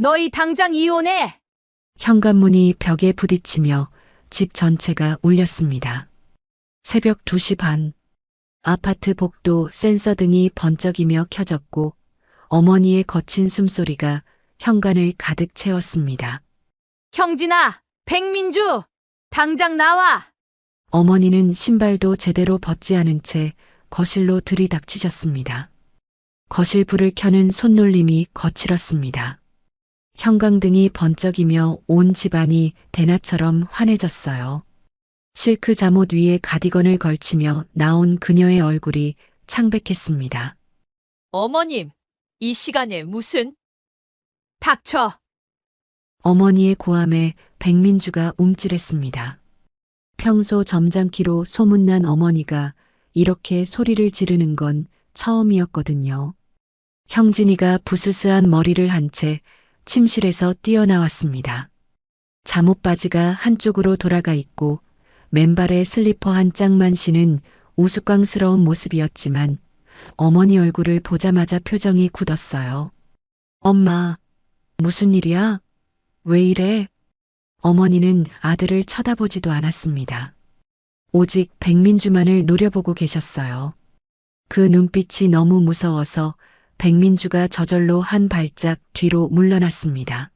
너희 당장 이혼해! 현관문이 벽에 부딪히며 집 전체가 울렸습니다. 새벽 2시 반. 아파트 복도 센서 등이 번쩍이며 켜졌고 어머니의 거친 숨소리가 현관을 가득 채웠습니다. 형진아, 백민주! 당장 나와! 어머니는 신발도 제대로 벗지 않은 채 거실로 들이닥치셨습니다. 거실 불을 켜는 손놀림이 거칠었습니다. 형광등이 번쩍이며 온 집안이 대낮처럼 환해졌어요. 실크 잠옷 위에 가디건을 걸치며 나온 그녀의 얼굴이 창백했습니다. 어머님, 이 시간에 무슨? 닥쳐! 어머니의 고함에 백민주가 움찔했습니다. 평소 점잖기로 소문난 어머니가 이렇게 소리를 지르는 건 처음이었거든요. 형진이가 부스스한 머리를 한 채 침실에서 뛰어나왔습니다. 잠옷 바지가 한쪽으로 돌아가 있고 맨발에 슬리퍼 한 짝만 신은 우스꽝스러운 모습이었지만 어머니 얼굴을 보자마자 표정이 굳었어요. 엄마, 무슨 일이야? 왜 이래? 어머니는 아들을 쳐다보지도 않았습니다. 오직 백민주만을 노려보고 계셨어요. 그 눈빛이 너무 무서워서 백민주가 저절로 한 발짝 뒤로 물러났습니다.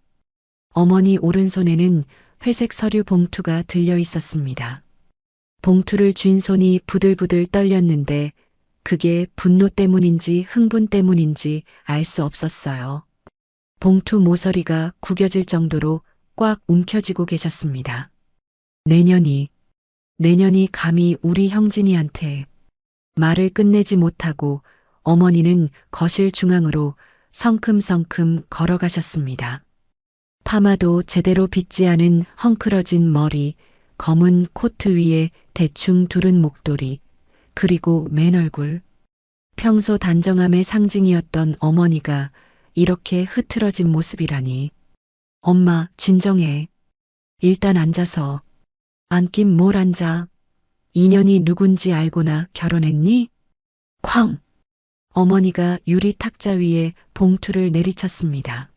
어머니 오른손에는 회색 서류 봉투가 들려 있었습니다. 봉투를 쥔 손이 부들부들 떨렸는데 그게 분노 때문인지 흥분 때문인지 알 수 없었어요. 봉투 모서리가 구겨질 정도로 꽉 움켜쥐고 계셨습니다. 내년이 감히 우리 형진이한테. 말을 끝내지 못하고 어머니는 거실 중앙으로 성큼성큼 걸어가셨습니다. 파마도 제대로 빗지 않은 헝클어진 머리, 검은 코트 위에 대충 두른 목도리, 그리고 맨 얼굴. 평소 단정함의 상징이었던 어머니가 이렇게 흐트러진 모습이라니. 엄마, 진정해. 일단 앉아서. 앉긴 뭘 앉아. 인연이 누군지 알고나 결혼했니? 쾅! 어머니가 유리 탁자 위에 봉투를 내리쳤습니다.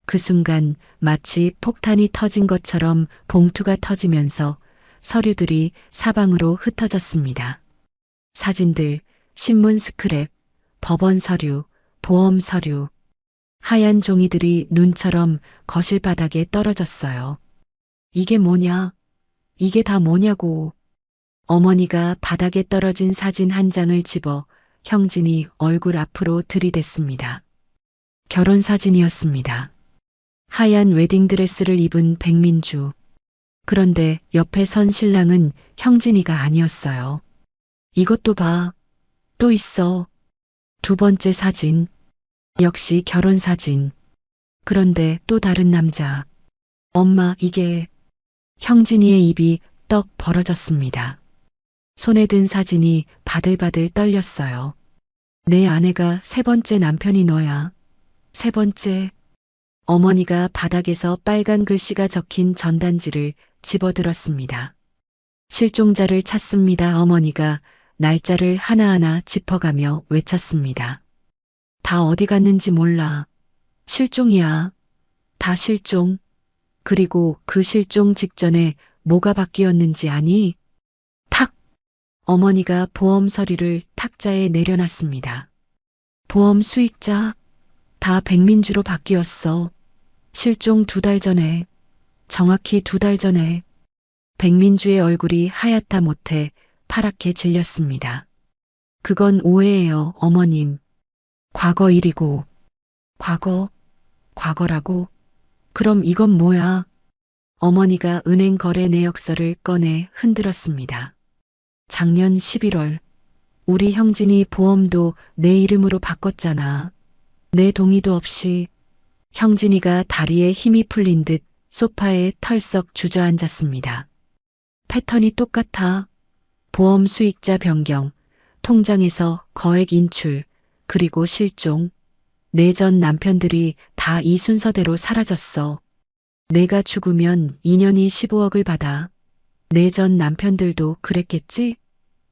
그 순간 마치 폭탄이 터진 것처럼 봉투가 터지면서 서류들이 사방으로 흩어졌습니다. 사진들, 신문 스크랩, 법원 서류, 보험 서류. 하얀 종이들이 눈처럼 거실 바닥에 떨어졌어요. 이게 뭐냐? 이게 다 뭐냐고. 어머니가 바닥에 떨어진 사진 한 장을 집어 형진이 얼굴 앞으로 들이댔습니다. 결혼 사진이었습니다. 하얀 웨딩드레스를 입은 백민주. 그런데 옆에 선 신랑은 형진이가 아니었어요. 이것도 봐. 또 있어. 두 번째 사진. 역시 결혼 사진. 그런데 또 다른 남자. 엄마, 이게... 형진이의 입이 떡 벌어졌습니다. 손에 든 사진이 바들바들 떨렸어요. 내 아내가 세 번째 남편이 너야. 세 번째. 어머니가 바닥에서 빨간 글씨가 적힌 전단지를 집어들었습니다. 실종자를 찾습니다. 어머니가 날짜를 하나하나 짚어가며 외쳤습니다. 다 어디 갔는지 몰라. 실종이야. 다 실종. 그리고 그 실종 직전에 뭐가 바뀌었는지 아니? 탁! 어머니가 보험 서류를 탁자에 내려놨습니다. 보험 수익자 다 백민주로 바뀌었어. 실종 2달 전에. 정확히 2달 전에. 백민주의 얼굴이 하얗다 못해 파랗게 질렸습니다. 그건 오해예요, 어머님. 과거 일이고. 과거라고? 그럼 이건 뭐야? 어머니가 은행 거래 내역서를 꺼내 흔들었습니다. 작년 11월 우리 형진이 보험도 내 이름으로 바꿨잖아. 내 동의도 없이. 형진이가 다리에 힘이 풀린 듯 소파에 털썩 주저앉았습니다. 패턴이 똑같아. 보험 수익자 변경, 통장에서 거액 인출, 그리고 실종. 내 전 남편들이 다 이 순서대로 사라졌어. 내가 죽으면 인연이 15억을 받아. 내 전 남편들도 그랬겠지?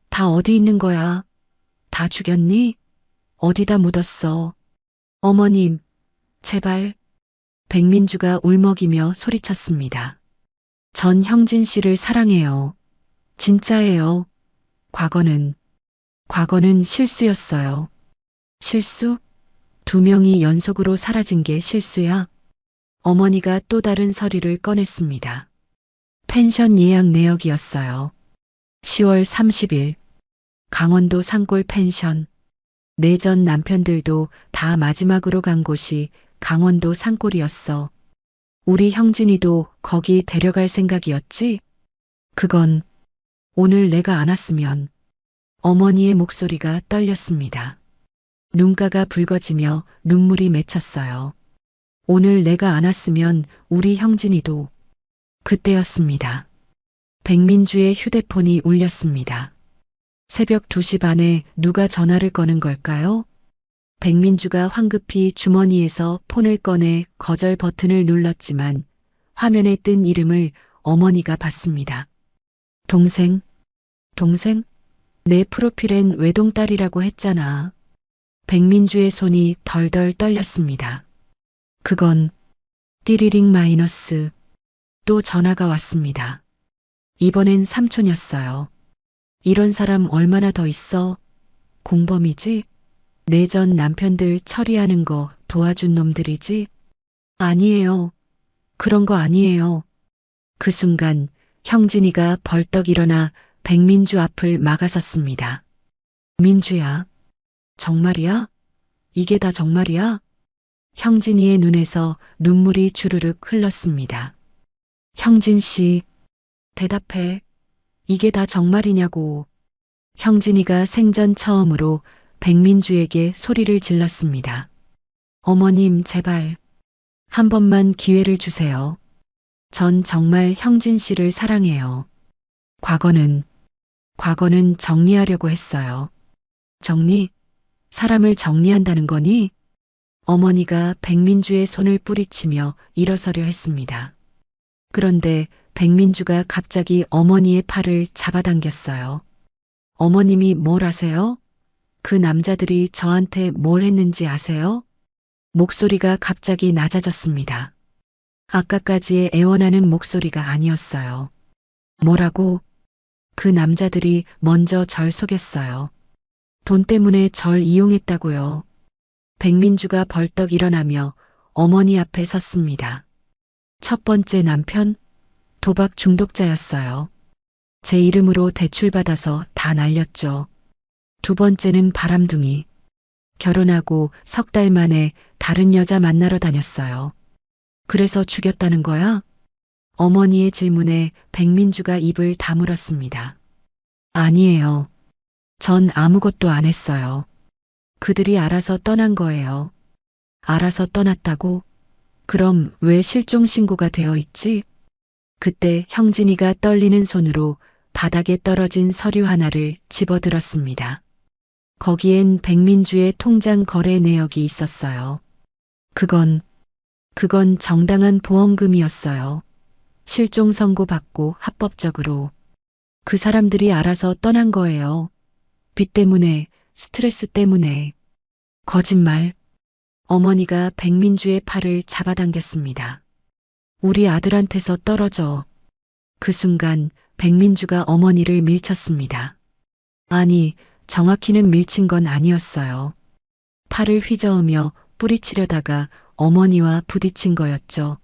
다 어디 있는 거야? 다 죽였니? 어디다 묻었어? 어머님, 제발. 백민주가 울먹이며 소리쳤습니다. 전 형진 씨를 사랑해요. 진짜예요. 과거는 실수였어요. 실수? 두 명이 연속으로 사라진 게 실수야? 어머니가 또 다른 서류를 꺼냈습니다. 펜션 예약 내역이었어요. 10월 30일. 강원도 산골 펜션. 내 전 남편들도 다 마지막으로 간 곳이 강원도 산골이었어. 우리 형진이도 거기 데려갈 생각이었지? 그건 오늘 내가 안 왔으면. 어머니의 목소리가 떨렸습니다. 눈가가 붉어지며 눈물이 맺혔어요. 오늘 내가 안 왔으면 우리 형진이도. 그때였습니다. 백민주의 휴대폰이 울렸습니다. 새벽 2시 반에 누가 전화를 거는 걸까요? 백민주가 황급히 주머니에서 폰을 꺼내 거절 버튼을 눌렀지만 화면에 뜬 이름을 어머니가 봤습니다. 동생? 내 프로필엔 외동딸이라고 했잖아. 백민주의 손이 덜덜 떨렸습니다. 그건 띠리링 마이너스. 또 전화가 왔습니다. 이번엔 삼촌이었어요. 이런 사람 얼마나 더 있어? 공범이지? 내 전 남편들 처리하는 거 도와준 놈들이지? 아니에요. 그런 거 아니에요. 그 순간 형진이가 벌떡 일어나 백민주 앞을 막아섰습니다. 민주야. 정말이야? 이게 다 정말이야? 형진이의 눈에서 눈물이 주르륵 흘렀습니다. 형진 씨, 대답해. 이게 다 정말이냐고. 형진이가 생전 처음으로 백민주에게 소리를 질렀습니다. 어머님, 제발. 한 번만 기회를 주세요. 전 정말 형진 씨를 사랑해요. 과거는 정리하려고 했어요. 정리? 사람을 정리한다는 거니? 어머니가 백민주의 손을 뿌리치며 일어서려 했습니다. 그런데 백민주가 갑자기 어머니의 팔을 잡아당겼어요. 어머님이 뭘 아세요? 그 남자들이 저한테 뭘 했는지 아세요? 목소리가 갑자기 낮아졌습니다. 아까까지의 애원하는 목소리가 아니었어요. 뭐라고? 그 남자들이 먼저 절 속였어요. 돈 때문에 절 이용했다고요. 백민주가 벌떡 일어나며 어머니 앞에 섰습니다. 첫 번째 남편? 도박 중독자였어요. 제 이름으로 대출받아서 다 날렸죠. 두 번째는 바람둥이. 결혼하고 석 달 만에 다른 여자 만나러 다녔어요. 그래서 죽였다는 거야? 어머니의 질문에 백민주가 입을 다물었습니다. 아니에요. 전 아무것도 안 했어요. 그들이 알아서 떠난 거예요. 알아서 떠났다고? 그럼 왜 실종 신고가 되어 있지? 그때 형진이가 떨리는 손으로 바닥에 떨어진 서류 하나를 집어들었습니다. 거기엔 백민주의 통장 거래 내역이 있었어요. 그건 정당한 보험금이었어요. 실종 선고 받고 합법적으로. 그 사람들이 알아서 떠난 거예요. 빚 때문에, 스트레스 때문에. 거짓말. 어머니가 백민주의 팔을 잡아당겼습니다. 우리 아들한테서 떨어져. 그 순간 백민주가 어머니를 밀쳤습니다. 아니, 정확히는 밀친 건 아니었어요. 팔을 휘저으며 뿌리치려다가 어머니와 부딪힌 거였죠.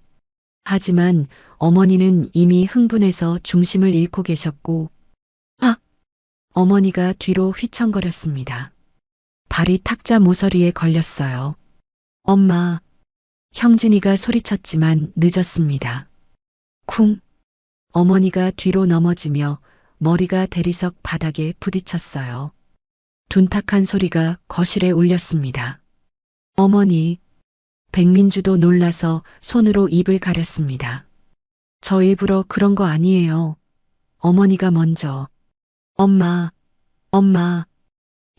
하지만 어머니는 이미 흥분해서 중심을 잃고 계셨고, 어머니가 뒤로 휘청거렸습니다. 발이 탁자 모서리에 걸렸어요. 엄마. 형진이가 소리쳤지만 늦었습니다. 쿵. 어머니가 뒤로 넘어지며 머리가 대리석 바닥에 부딪혔어요. 둔탁한 소리가 거실에 울렸습니다. 어머니. 백민주도 놀라서 손으로 입을 가렸습니다. 저 일부러 그런 거 아니에요. 어머니가 먼저. 엄마.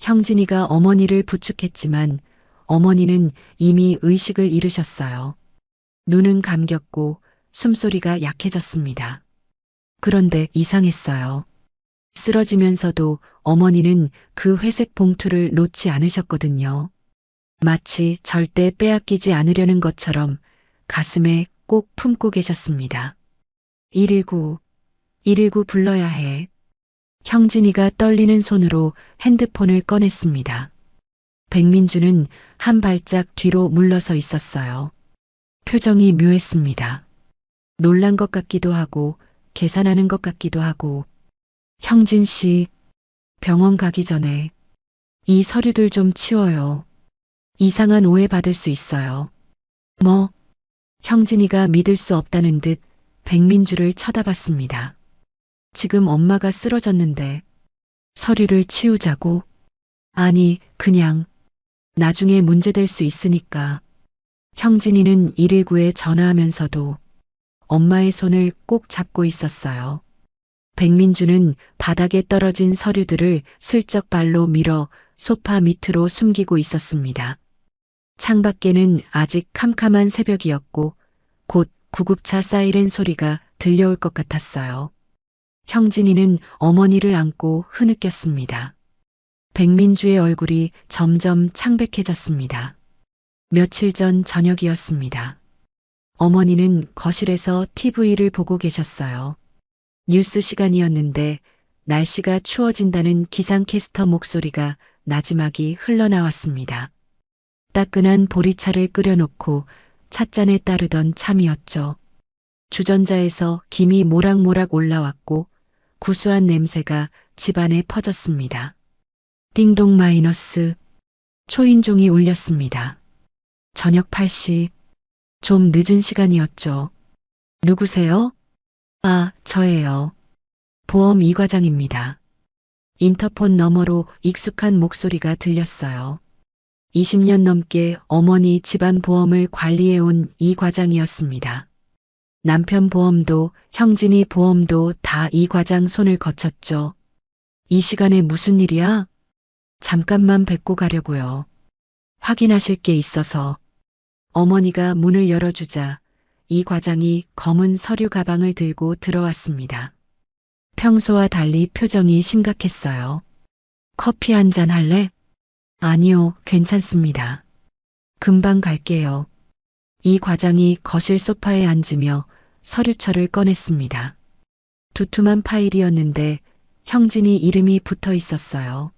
형진이가 어머니를 부축했지만 어머니는 이미 의식을 잃으셨어요. 눈은 감겼고 숨소리가 약해졌습니다. 그런데 이상했어요. 쓰러지면서도 어머니는 그 회색 봉투를 놓지 않으셨거든요. 마치 절대 빼앗기지 않으려는 것처럼 가슴에 꼭 품고 계셨습니다. 119, 119 불러야 해. 형진이가 떨리는 손으로 핸드폰을 꺼냈습니다. 백민주는 한 발짝 뒤로 물러서 있었어요. 표정이 묘했습니다. 놀란 것 같기도 하고 계산하는 것 같기도 하고. 형진 씨, 병원 가기 전에 이 서류들 좀 치워요. 이상한 오해 받을 수 있어요. 뭐? 형진이가 믿을 수 없다는 듯 백민주를 쳐다봤습니다. 지금 엄마가 쓰러졌는데 서류를 치우자고? 아니, 그냥 나중에 문제될 수 있으니까. 형진이는 119에 전화하면서도 엄마의 손을 꼭 잡고 있었어요. 백민주는 바닥에 떨어진 서류들을 슬쩍 발로 밀어 소파 밑으로 숨기고 있었습니다. 창밖에는 아직 캄캄한 새벽이었고 곧 구급차 사이렌 소리가 들려올 것 같았어요. 형진이는 어머니를 안고 흐느꼈습니다. 백민주의 얼굴이 점점 창백해졌습니다. 며칠 전 저녁이었습니다. 어머니는 거실에서 TV를 보고 계셨어요. 뉴스 시간이었는데 날씨가 추워진다는 기상캐스터 목소리가 나지막이 흘러나왔습니다. 따끈한 보리차를 끓여놓고 찻잔에 따르던 참이었죠. 주전자에서 김이 모락모락 올라왔고 구수한 냄새가 집안에 퍼졌습니다. 띵동 마이너스. 초인종이 울렸습니다. 저녁 8시. 좀 늦은 시간이었죠. 누구세요? 아, 저예요. 보험 이 과장입니다. 인터폰 너머로 익숙한 목소리가 들렸어요. 20년 넘게 어머니 집안 보험을 관리해온 이 과장이었습니다. 남편 보험도 형진이 보험도 다 이 과장 손을 거쳤죠. 이 시간에 무슨 일이야? 잠깐만 뵙고 가려고요. 확인하실 게 있어서. 어머니가 문을 열어주자 이 과장이 검은 서류 가방을 들고 들어왔습니다. 평소와 달리 표정이 심각했어요. 커피 한 잔 할래? 아니요, 괜찮습니다. 금방 갈게요. 이 과장이 거실 소파에 앉으며 서류철을 꺼냈습니다. 두툼한 파일이었는데 형진이 이름이 붙어 있었어요.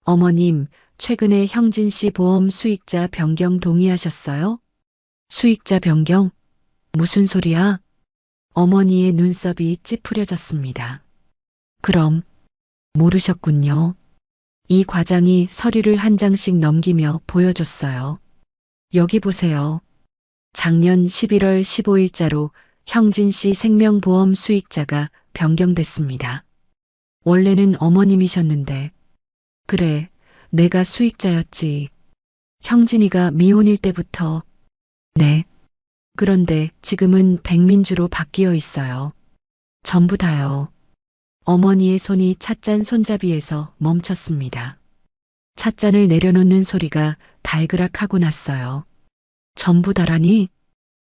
어머님, 최근에 형진 씨 보험 수익자 변경 동의하셨어요? 수익자 변경? 무슨 소리야? 어머니의 눈썹이 찌푸려졌습니다. 그럼 모르셨군요. 이 과장이 서류를 한 장씩 넘기며 보여줬어요. 여기 보세요. 작년 11월 15일자로 형진 씨 생명보험 수익자가 변경됐습니다. 원래는 어머님이셨는데. 그래, 내가 수익자였지. 형진이가 미혼일 때부터. 네. 그런데 지금은 백민주로 바뀌어 있어요. 전부 다요. 어머니의 손이 찻잔 손잡이에서 멈췄습니다. 찻잔을 내려놓는 소리가 달그락하고 났어요. 전부 다라니?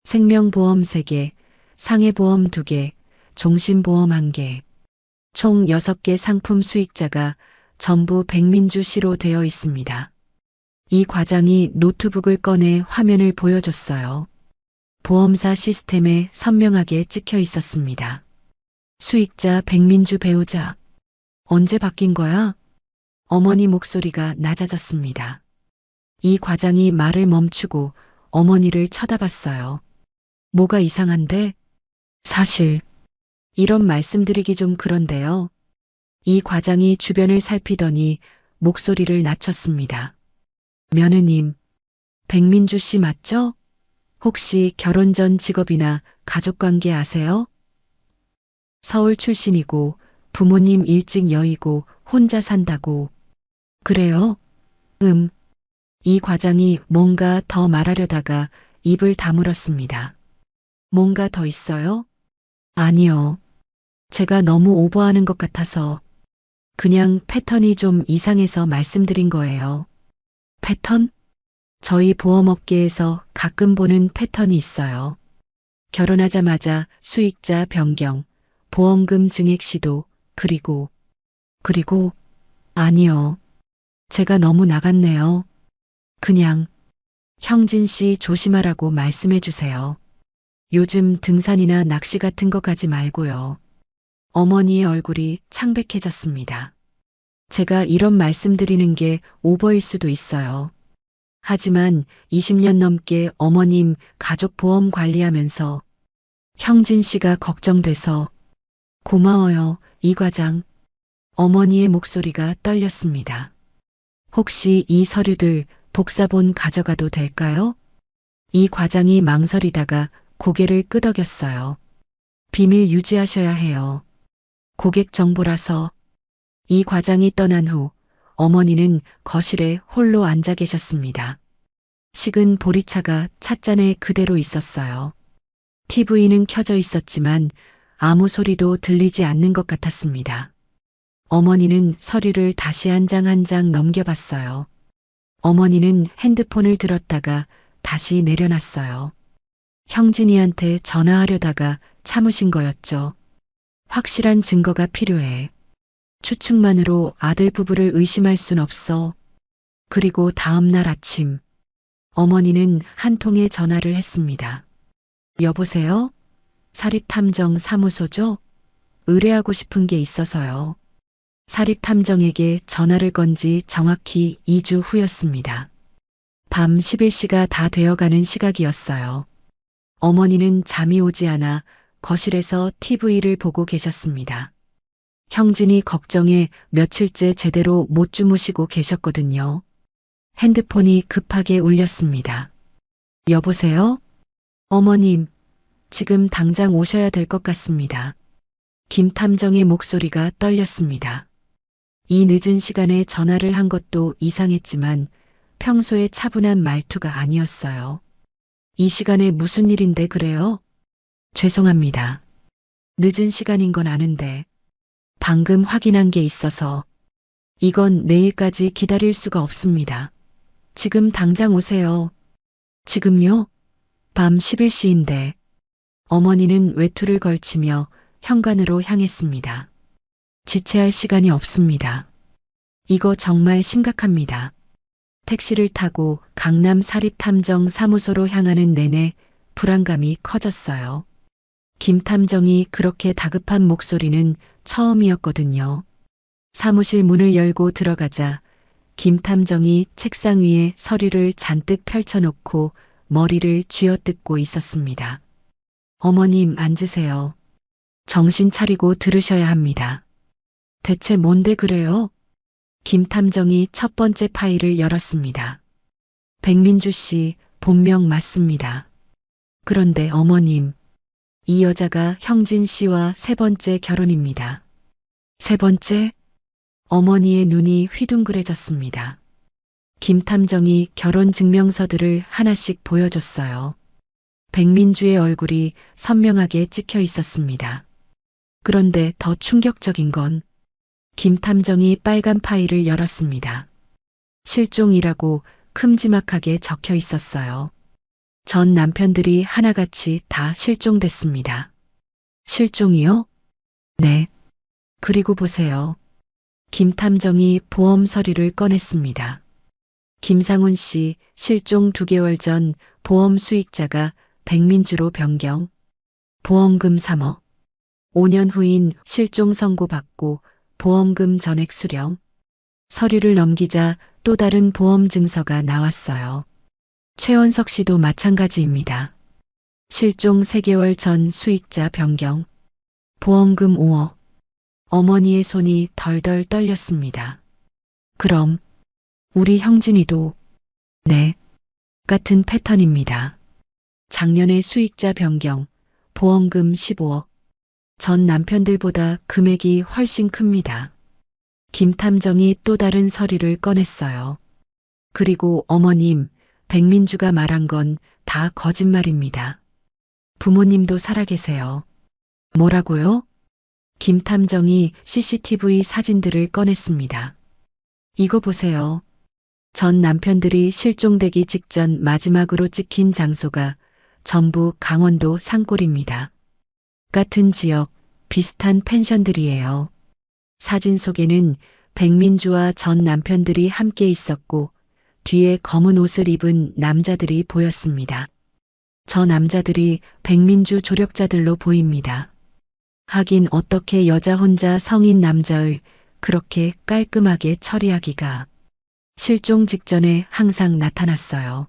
생명보험 3개, 상해보험 2개, 종신보험 1개. 총 6개 상품 수익자가 전부 백민주 씨로 되어 있습니다. 이 과장이 노트북을 꺼내 화면을 보여줬어요. 보험사 시스템에 선명하게 찍혀 있었습니다. 수익자 백민주 배우자. 언제 바뀐 거야? 어머니 목소리가 낮아졌습니다. 이 과장이 말을 멈추고 어머니를 쳐다봤어요. 뭐가 이상한데? 사실 이런 말씀드리기 좀 그런데요. 이 과장이 주변을 살피더니 목소리를 낮췄습니다. 며느님, 백민주 씨 맞죠? 혹시 결혼 전 직업이나 가족관계 아세요? 서울 출신이고 부모님 일찍 여의고 혼자 산다고. 그래요? 이 과장이 뭔가 더 말하려다가 입을 다물었습니다. 뭔가 더 있어요? 아니요. 제가 너무 오버하는 것 같아서 그냥 패턴이 좀 이상해서 말씀드린 거예요. 패턴? 저희 보험업계에서 가끔 보는 패턴이 있어요. 결혼하자마자 수익자 변경, 보험금 증액 시도, 그리고 아니요. 제가 너무 나갔네요. 그냥 형진 씨 조심하라고 말씀해 주세요. 요즘 등산이나 낚시 같은 거 가지 말고요. 어머니의 얼굴이 창백해졌습니다. 제가 이런 말씀 드리는 게 오버일 수도 있어요. 하지만 20년 넘게 어머님 가족 보험 관리하면서 형진 씨가 걱정돼서 고마워요, 이 과장. 어머니의 목소리가 떨렸습니다. 혹시 이 서류들 복사본 가져가도 될까요? 이 과장이 망설이다가 고개를 끄덕였어요. 비밀 유지하셔야 해요. 고객 정보라서. 이 과장이 떠난 후 어머니는 거실에 홀로 앉아 계셨습니다. 식은 보리차가 찻잔에 그대로 있었어요. TV는 켜져 있었지만 아무 소리도 들리지 않는 것 같았습니다. 어머니는 서류를 다시 한 장 한 장 넘겨봤어요. 어머니는 핸드폰을 들었다가 다시 내려놨어요. 형진이한테 전화하려다가 참으신 거였죠. 확실한 증거가 필요해. 추측만으로 아들 부부를 의심할 순 없어. 그리고 다음 날 아침, 어머니는 한 통의 전화를 했습니다. 여보세요? 사립탐정사무소죠? 의뢰하고 싶은 게 있어서요. 사립탐정에게 전화를 건 지 정확히 2주 후였습니다. 밤 11시가 다 되어가는 시각이었어요. 어머니는 잠이 오지 않아 거실에서 TV를 보고 계셨습니다. 형진이 걱정해 며칠째 제대로 못 주무시고 계셨거든요. 핸드폰이 급하게 울렸습니다. 여보세요? 어머님, 지금 당장 오셔야 될 것 같습니다. 김 탐정의 목소리가 떨렸습니다. 이 늦은 시간에 전화를 한 것도 이상했지만 평소의 차분한 말투가 아니었어요. 이 시간에 무슨 일인데 그래요? 죄송합니다. 늦은 시간인 건 아는데 방금 확인한 게 있어서 이건 내일까지 기다릴 수가 없습니다. 지금 당장 오세요. 지금요? 밤 11시인데 어머니는 외투를 걸치며 현관으로 향했습니다. 지체할 시간이 없습니다. 이거 정말 심각합니다. 택시를 타고 강남 사립탐정 사무소로 향하는 내내 불안감이 커졌어요. 김 탐정이 그렇게 다급한 목소리는 처음이었거든요. 사무실 문을 열고 들어가자 김 탐정이 책상 위에 서류를 잔뜩 펼쳐놓고 머리를 쥐어뜯고 있었습니다. 어머님 앉으세요. 정신 차리고 들으셔야 합니다. 대체 뭔데 그래요? 김 탐정이 첫 번째 파일을 열었습니다. 백민주 씨 본명 맞습니다. 그런데 어머님, 이 여자가 형진 씨와 세 번째 결혼입니다. 세 번째? 어머니의 눈이 휘둥그레졌습니다. 김 탐정이 결혼 증명서들을 하나씩 보여줬어요. 백민주의 얼굴이 선명하게 찍혀 있었습니다. 그런데 더 충격적인 건 김 탐정이 빨간 파일을 열었습니다. 실종이라고 큼지막하게 적혀 있었어요. 전 남편들이 하나같이 다 실종됐습니다. 실종이요? 네. 그리고 보세요. 김 탐정이 보험 서류를 꺼냈습니다. 김상훈 씨 실종 2개월 전 보험 수익자가 백민주로 변경. 보험금 3억. 5년 후인 실종 선고 받고 보험금 전액 수령. 서류를 넘기자 또 다른 보험 증서가 나왔어요. 최원석 씨도 마찬가지입니다. 실종 3개월 전 수익자 변경. 보험금 5억. 어머니의 손이 덜덜 떨렸습니다. 그럼 우리 형진이도 네, 같은 패턴입니다. 작년에 수익자 변경, 보험금 15억. 전 남편들보다 금액이 훨씬 큽니다. 김 탐정이 또 다른 서류를 꺼냈어요. 그리고 어머님, 백민주가 말한 건 다 거짓말입니다. 부모님도 살아계세요. 뭐라고요? 김 탐정이 CCTV 사진들을 꺼냈습니다. 이거 보세요. 전 남편들이 실종되기 직전 마지막으로 찍힌 장소가 전부 강원도 산골입니다. 같은 지역, 비슷한 펜션들이에요. 사진 속에는 백민주와 전 남편들이 함께 있었고 뒤에 검은 옷을 입은 남자들이 보였습니다. 저 남자들이 백민주 조력자들로 보입니다. 하긴 어떻게 여자 혼자 성인 남자를 그렇게 깔끔하게 처리하기가. 실종 직전에 항상 나타났어요.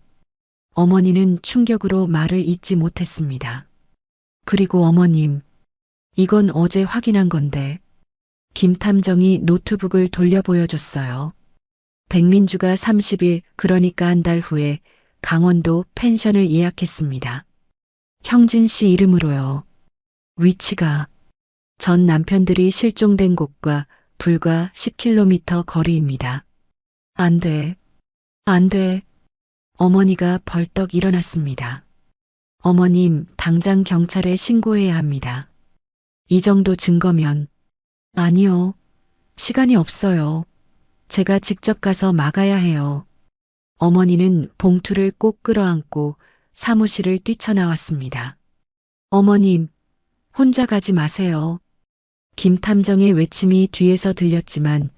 어머니는 충격으로 말을 잇지 못했습니다. 그리고 어머님, 이건 어제 확인한 건데. 김 탐정이 노트북을 돌려 보여줬어요. 백민주가 30일, 그러니까 한 달 후에 강원도 펜션을 예약했습니다. 형진 씨 이름으로요. 위치가 전 남편들이 실종된 곳과 불과 10km 거리입니다. 안 돼. 안 돼. 어머니가 벌떡 일어났습니다. 어머님, 당장 경찰에 신고해야 합니다. 이 정도 증거면. 아니요. 시간이 없어요. 제가 직접 가서 막아야 해요. 어머니는 봉투를 꼭 끌어안고 사무실을 뛰쳐나왔습니다. 어머님, 혼자 가지 마세요. 김 탐정의 외침이 뒤에서 들렸지만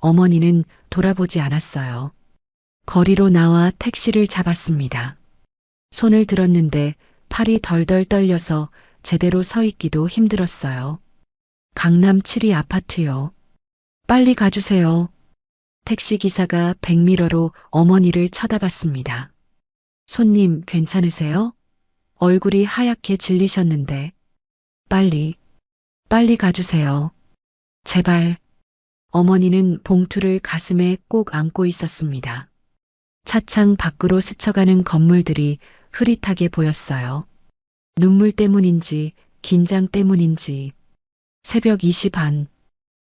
어머니는 돌아보지 않았어요. 거리로 나와 택시를 잡았습니다. 손을 들었는데 팔이 덜덜 떨려서 제대로 서 있기도 힘들었어요. 강남 7위 아파트요. 빨리 가주세요. 택시기사가 백미러로 어머니를 쳐다봤습니다. 손님 괜찮으세요? 얼굴이 하얗게 질리셨는데. 빨리 가주세요. 제발. 어머니는 봉투를 가슴에 꼭 안고 있었습니다. 차창 밖으로 스쳐가는 건물들이 흐릿하게 보였어요. 눈물 때문인지 긴장 때문인지 새벽 2시 반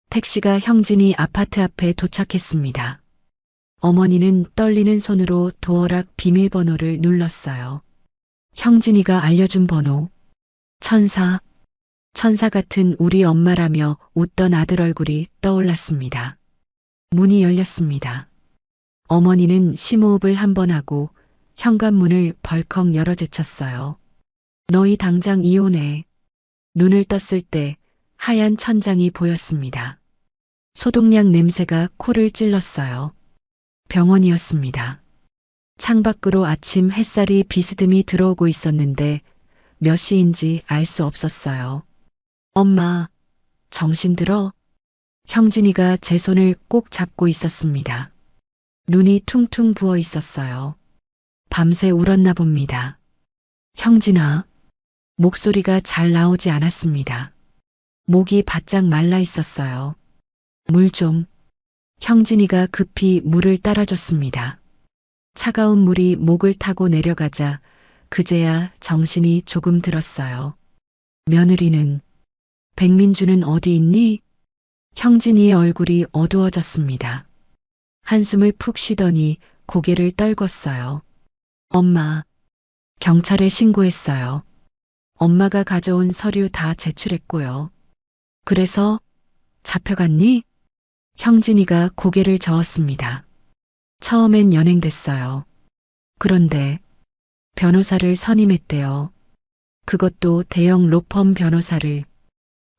택시가 형진이 아파트 앞에 도착했습니다. 어머니는 떨리는 손으로 도어락 비밀번호를 눌렀어요. 형진이가 알려준 번호. 천사 같은 우리 엄마라며 웃던 아들 얼굴이 떠올랐습니다. 문이 열렸습니다. 어머니는 심호흡을 한 번 하고 현관문을 벌컥 열어 제쳤어요. 너희 당장 이혼해. 눈을 떴을 때 하얀 천장이 보였습니다. 소독약 냄새가 코를 찔렀어요. 병원이었습니다. 창밖으로 아침 햇살이 비스듬히 들어오고 있었는데 몇 시인지 알 수 없었어요. 엄마, 정신 들어? 형진이가 제 손을 꼭 잡고 있었습니다. 눈이 퉁퉁 부어 있었어요. 밤새 울었나 봅니다. 형진아, 목소리가 잘 나오지 않았습니다. 목이 바짝 말라 있었어요. 물 좀. 형진이가 급히 물을 따라줬습니다. 차가운 물이 목을 타고 내려가자 그제야 정신이 조금 들었어요. 며느리는, 백민주는 어디 있니? 형진이의 얼굴이 어두워졌습니다. 한숨을 푹 쉬더니 고개를 떨궜어요. 엄마, 경찰에 신고했어요. 엄마가 가져온 서류 다 제출했고요. 그래서 잡혀갔니? 형진이가 고개를 저었습니다. 처음엔 연행됐어요. 그런데 변호사를 선임했대요. 그것도 대형 로펌 변호사를.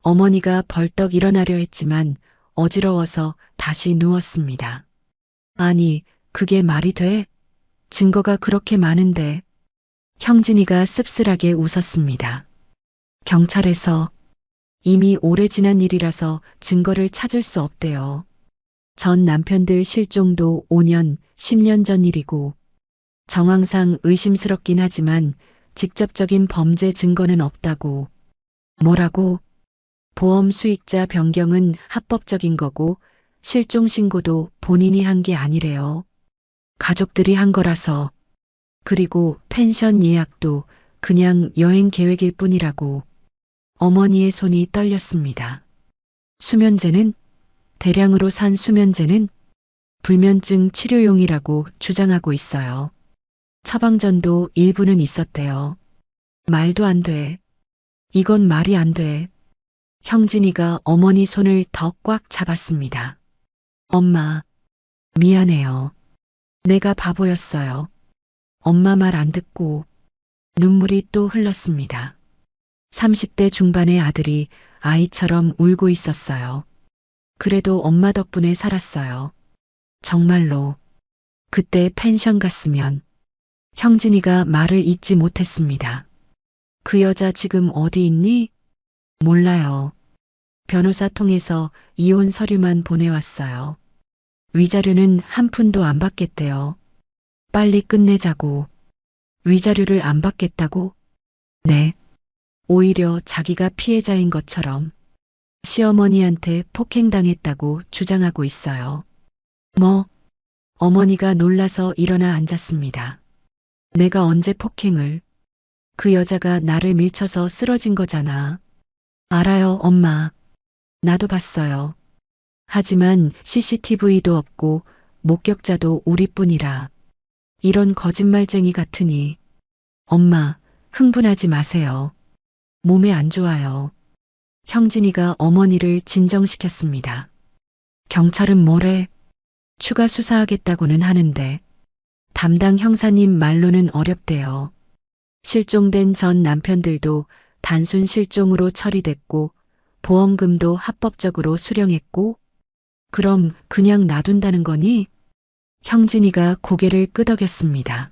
어머니가 벌떡 일어나려 했지만 어지러워서 다시 누웠습니다. 아니, 그게 말이 돼? 증거가 그렇게 많은데. 형진이가 씁쓸하게 웃었습니다. 경찰에서 이미 오래 지난 일이라서 증거를 찾을 수 없대요. 전 남편들 실종도 5년, 10년 전 일이고 정황상 의심스럽긴 하지만 직접적인 범죄 증거는 없다고. 뭐라고? 보험 수익자 변경은 합법적인 거고 실종 신고도 본인이 한 게 아니래요. 가족들이 한 거라서. 그리고 펜션 예약도 그냥 여행 계획일 뿐이라고. 어머니의 손이 떨렸습니다. 수면제는? 대량으로 산 수면제는? 불면증 치료용이라고 주장하고 있어요. 처방전도 일부는 있었대요. 말도 안 돼. 이건 말이 안 돼. 형진이가 어머니 손을 더 꽉 잡았습니다. 엄마, 미안해요. 내가 바보였어요. 엄마 말 안 듣고. 눈물이 또 흘렀습니다. 30대 중반의 아들이 아이처럼 울고 있었어요. 그래도 엄마 덕분에 살았어요. 정말로. 그때 펜션 갔으면 형진이가 말을 잇지 못했습니다. 그 여자 지금 어디 있니? 몰라요. 변호사 통해서 이혼 서류만 보내왔어요. 위자료는 한 푼도 안 받겠대요. 빨리 끝내자고. 위자료를 안 받겠다고? 네. 오히려 자기가 피해자인 것처럼 시어머니한테 폭행당했다고 주장하고 있어요. 뭐? 어머니가 놀라서 일어나 앉았습니다. 내가 언제 폭행을? 그 여자가 나를 밀쳐서 쓰러진 거잖아. 알아요, 엄마. 나도 봤어요. 하지만 CCTV도 없고 목격자도 우리뿐이라. 이런 거짓말쟁이 같으니. 엄마, 흥분하지 마세요. 몸에 안 좋아요. 형진이가 어머니를 진정시켰습니다. 경찰은 뭐래? 추가 수사하겠다고는 하는데 담당 형사님 말로는 어렵대요. 실종된 전 남편들도 단순 실종으로 처리됐고 보험금도 합법적으로 수령했고 그럼 그냥 놔둔다는 거니? 형진이가 고개를 끄덕였습니다.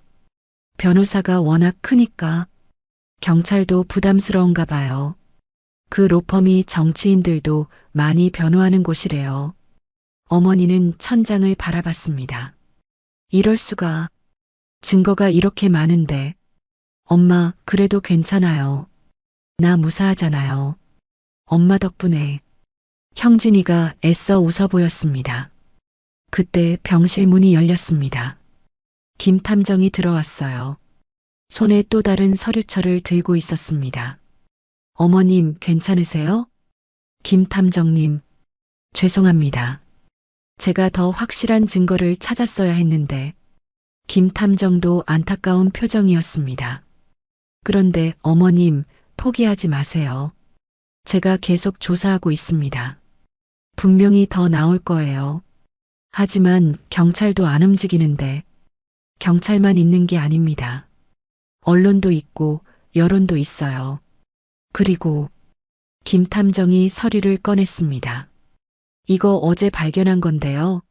변호사가 워낙 크니까 경찰도 부담스러운가 봐요. 그 로펌이 정치인들도 많이 변호하는 곳이래요. 어머니는 천장을 바라봤습니다. 이럴 수가. 증거가 이렇게 많은데. 엄마, 그래도 괜찮아요. 나 무사하잖아요. 엄마 덕분에. 형진이가 애써 웃어 보였습니다. 그때 병실 문이 열렸습니다. 김 탐정이 들어왔어요. 손에 또 다른 서류철을 들고 있었습니다. 어머님, 괜찮으세요? 김 탐정님, 죄송합니다. 제가 더 확실한 증거를 찾았어야 했는데, 김 탐정도 안타까운 표정이었습니다. 그런데 어머님, 포기하지 마세요. 제가 계속 조사하고 있습니다. 분명히 더 나올 거예요. 하지만 경찰도 안 움직이는데, 경찰만 있는 게 아닙니다. 언론도 있고 여론도 있어요. 그리고 김 탐정이 서류를 꺼냈습니다. 이거 어제 발견한 건데요.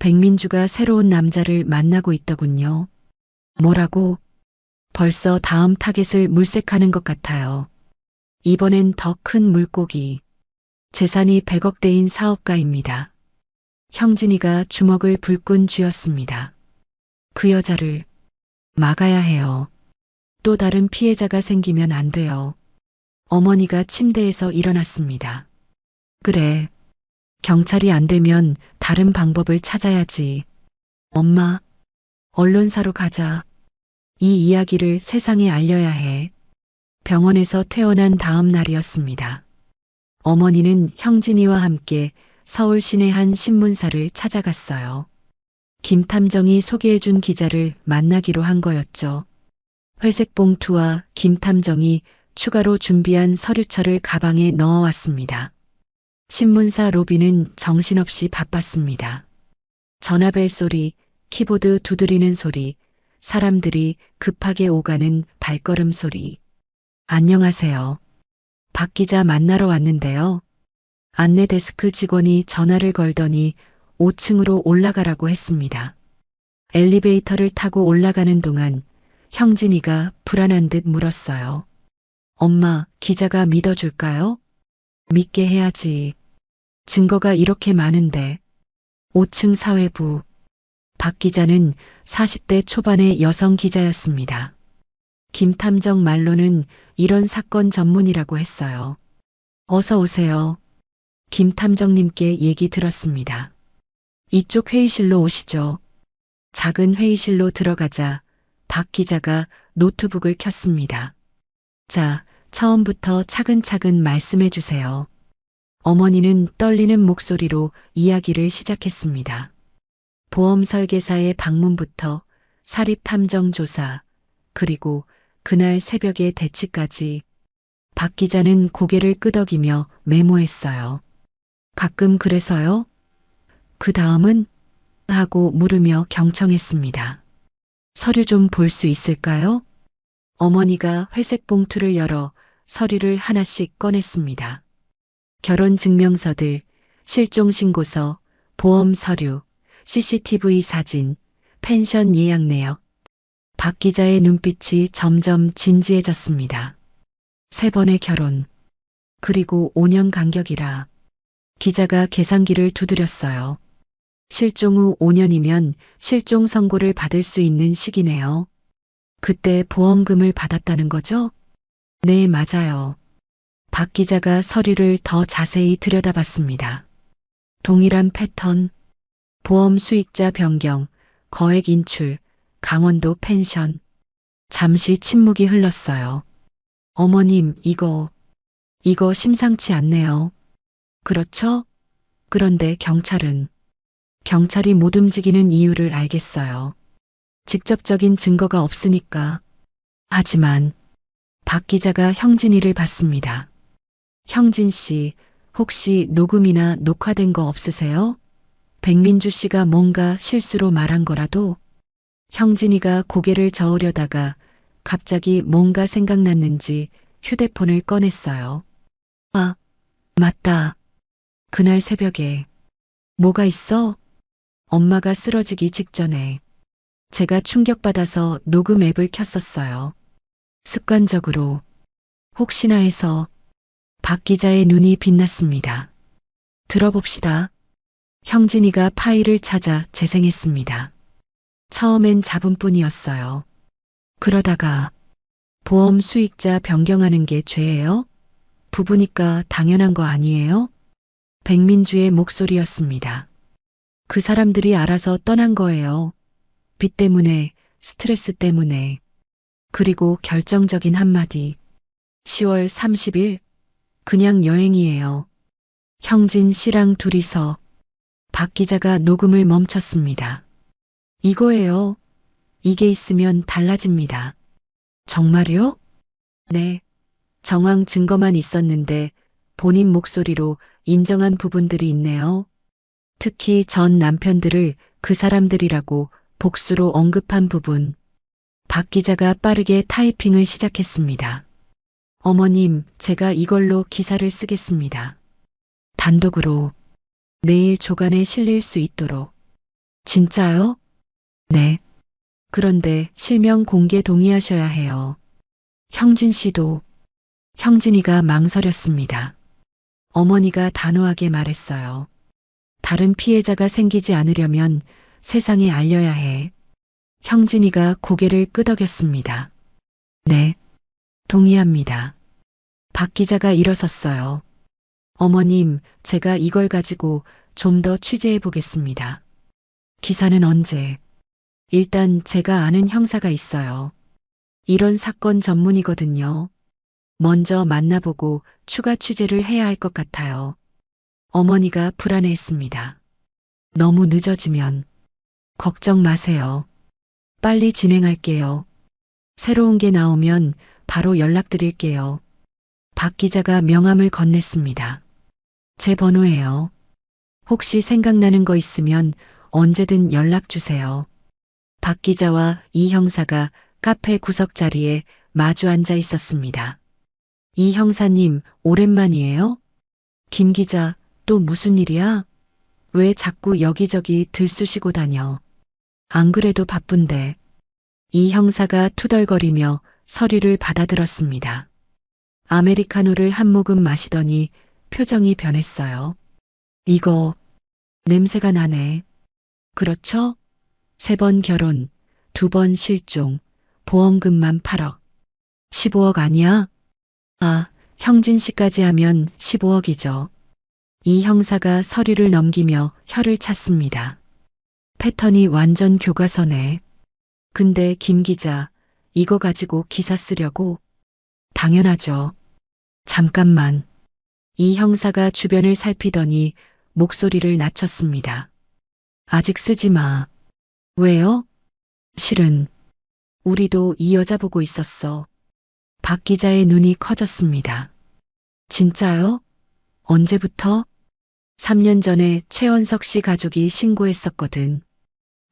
백민주가 새로운 남자를 만나고 있더군요. 뭐라고? 벌써 다음 타겟을 물색하는 것 같아요. 이번엔 더 큰 물고기. 재산이 100억대인 사업가입니다. 형진이가 주먹을 불끈 쥐었습니다. 그 여자를 막아야 해요. 또 다른 피해자가 생기면 안 돼요. 어머니가 침대에서 일어났습니다. 그래. 경찰이 안 되면 다른 방법을 찾아야지. 엄마, 언론사로 가자. 이 이야기를 세상에 알려야 해. 병원에서 퇴원한 다음 날이었습니다. 어머니는 형진이와 함께 서울 시내 한 신문사를 찾아갔어요. 김 탐정이 소개해준 기자를 만나기로 한 거였죠. 회색 봉투와 김 탐정이 추가로 준비한 서류철을 가방에 넣어왔습니다. 신문사 로비는 정신없이 바빴습니다. 전화벨 소리, 키보드 두드리는 소리, 사람들이 급하게 오가는 발걸음 소리. 안녕하세요. 박 기자 만나러 왔는데요. 안내 데스크 직원이 전화를 걸더니 5층으로 올라가라고 했습니다. 엘리베이터를 타고 올라가는 동안 형진이가 불안한 듯 물었어요. 엄마, 기자가 믿어줄까요? 믿게 해야지. 증거가 이렇게 많은데. 5층 사회부. 박 기자는 40대 초반의 여성 기자였습니다. 김 탐정 말로는 이런 사건 전문이라고 했어요. 어서 오세요. 김 탐정님께 얘기 들었습니다. 이쪽 회의실로 오시죠. 작은 회의실로 들어가자 박 기자가 노트북을 켰습니다. 자, 처음부터 차근차근 말씀해 주세요. 어머니는 떨리는 목소리로 이야기를 시작했습니다. 보험 설계사의 방문부터 사립 탐정 조사, 그리고 그날 새벽의 대치까지 박 기자는 고개를 끄덕이며 메모했어요. 가끔 그래서요? 그 다음은? 하고 물으며 경청했습니다. 서류 좀 볼 수 있을까요? 어머니가 회색 봉투를 열어 서류를 하나씩 꺼냈습니다. 결혼 증명서들, 실종 신고서, 보험 서류, CCTV 사진, 펜션 예약 내역. 박 기자의 눈빛이 점점 진지해졌습니다. 3번의 결혼. 그리고 5년 간격이라. 기자가 계산기를 두드렸어요. 실종 후 5년이면 실종 선고를 받을 수 있는 시기네요. 그때 보험금을 받았다는 거죠? 네, 맞아요. 박 기자가 서류를 더 자세히 들여다봤습니다. 동일한 패턴, 보험 수익자 변경, 거액 인출, 강원도 펜션. 잠시 침묵이 흘렀어요. 어머님, 이거 심상치 않네요. 그렇죠? 그런데 경찰이 못 움직이는 이유를 알겠어요. 직접적인 증거가 없으니까. 하지만 박 기자가 형진이를 봤습니다. 형진 씨, 혹시 녹음이나 녹화된 거 없으세요? 백민주 씨가 뭔가 실수로 말한 거라도. 형진이가 고개를 저으려다가 갑자기 뭔가 생각났는지 휴대폰을 꺼냈어요. 아, 맞다. 그날 새벽에. 뭐가 있어? 엄마가 쓰러지기 직전에 제가 충격받아서 녹음 앱을 켰었어요. 습관적으로. 혹시나 해서. 박 기자의 눈이 빛났습니다. 들어봅시다. 형진이가 파일을 찾아 재생했습니다. 처음엔 잡음뿐이었어요. 그러다가 보험 수익자 변경하는 게 죄예요? 부부니까 당연한 거 아니에요? 백민주의 목소리였습니다. 그 사람들이 알아서 떠난 거예요. 빚 때문에, 스트레스 때문에. 그리고 결정적인 한마디. 10월 30일, 그냥 여행이에요. 형진 씨랑 둘이서. 박 기자가 녹음을 멈췄습니다. 이거예요. 이게 있으면 달라집니다. 정말요? 네. 정황 증거만 있었는데 본인 목소리로 인정한 부분들이 있네요. 특히 전 남편들을 그 사람들이라고 복수로 언급한 부분. 박 기자가 빠르게 타이핑을 시작했습니다. 어머님, 제가 이걸로 기사를 쓰겠습니다. 단독으로. 내일 조간에 실릴 수 있도록. 진짜요? 네. 그런데 실명 공개 동의하셔야 해요. 형진 씨도. 형진이가 망설였습니다. 어머니가 단호하게 말했어요. 다른 피해자가 생기지 않으려면 세상에 알려야 해. 형진이가 고개를 끄덕였습니다. 네. 동의합니다. 박 기자가 일어섰어요. 어머님, 제가 이걸 가지고 좀 더 취재해 보겠습니다. 기사는 언제? 일단 제가 아는 형사가 있어요. 이런 사건 전문이거든요. 먼저 만나보고 추가 취재를 해야 할 것 같아요. 어머니가 불안해했습니다. 너무 늦어지면. 걱정 마세요. 빨리 진행할게요. 새로운 게 나오면 바로 연락드릴게요. 박 기자가 명함을 건넸습니다. 제 번호예요. 혹시 생각나는 거 있으면 언제든 연락 주세요. 박 기자와 이 형사가 카페 구석 자리에 마주 앉아 있었습니다. 이 형사님, 오랜만이에요? 김 기자, 또 무슨 일이야? 왜 자꾸 여기저기 들쑤시고 다녀? 안 그래도 바쁜데. 이 형사가 투덜거리며 서류를 받아들었습니다. 아메리카노를 한 모금 마시더니 표정이 변했어요. 이거 냄새가 나네. 그렇죠? 3번 결혼, 2번 실종, 보험금만 8억. 15억 아니야? 아, 형진 씨까지 하면 15억이죠. 이 형사가 서류를 넘기며 혀를 찼습니다. 패턴이 완전 교과서네. 근데 김 기자, 이거 가지고 기사 쓰려고? 당연하죠. 잠깐만. 이 형사가 주변을 살피더니 목소리를 낮췄습니다. 아직 쓰지 마. 왜요? 실은 우리도 이 여자 보고 있었어. 박 기자의 눈이 커졌습니다. 진짜요? 언제부터? 3년 전에 최원석 씨 가족이 신고했었거든.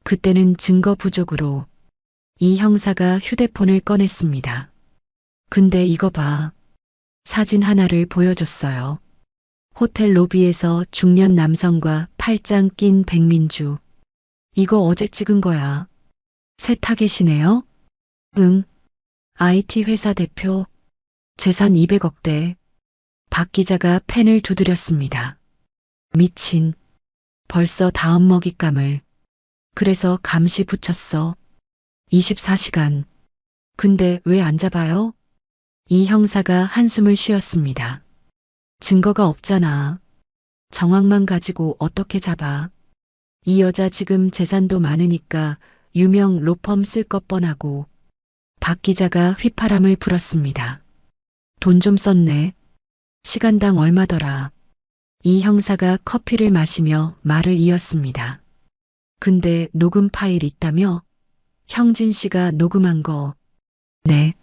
그때는 증거 부족으로. 이 형사가 휴대폰을 꺼냈습니다. 근데 이거 봐. 사진 하나를 보여줬어요. 호텔 로비에서 중년 남성과 팔짱 낀 백민주. 이거 어제 찍은 거야. 새 타겟이네요? 응. IT 회사 대표. 재산 200억대. 박 기자가 펜을 두드렸습니다. 미친. 벌써 다음 먹잇감을. 그래서 감시 붙였어. 24시간. 근데 왜 안 잡아요? 이 형사가 한숨을 쉬었습니다. 증거가 없잖아. 정황만 가지고 어떻게 잡아? 이 여자 지금 재산도 많으니까 유명 로펌 쓸 것 뻔하고. 박 기자가 휘파람을 불었습니다. 돈 좀 썼네. 시간당 얼마더라. 이 형사가 커피를 마시며 말을 이었습니다. 근데 녹음 파일 있다며? 형진 씨가 녹음한 거. 네.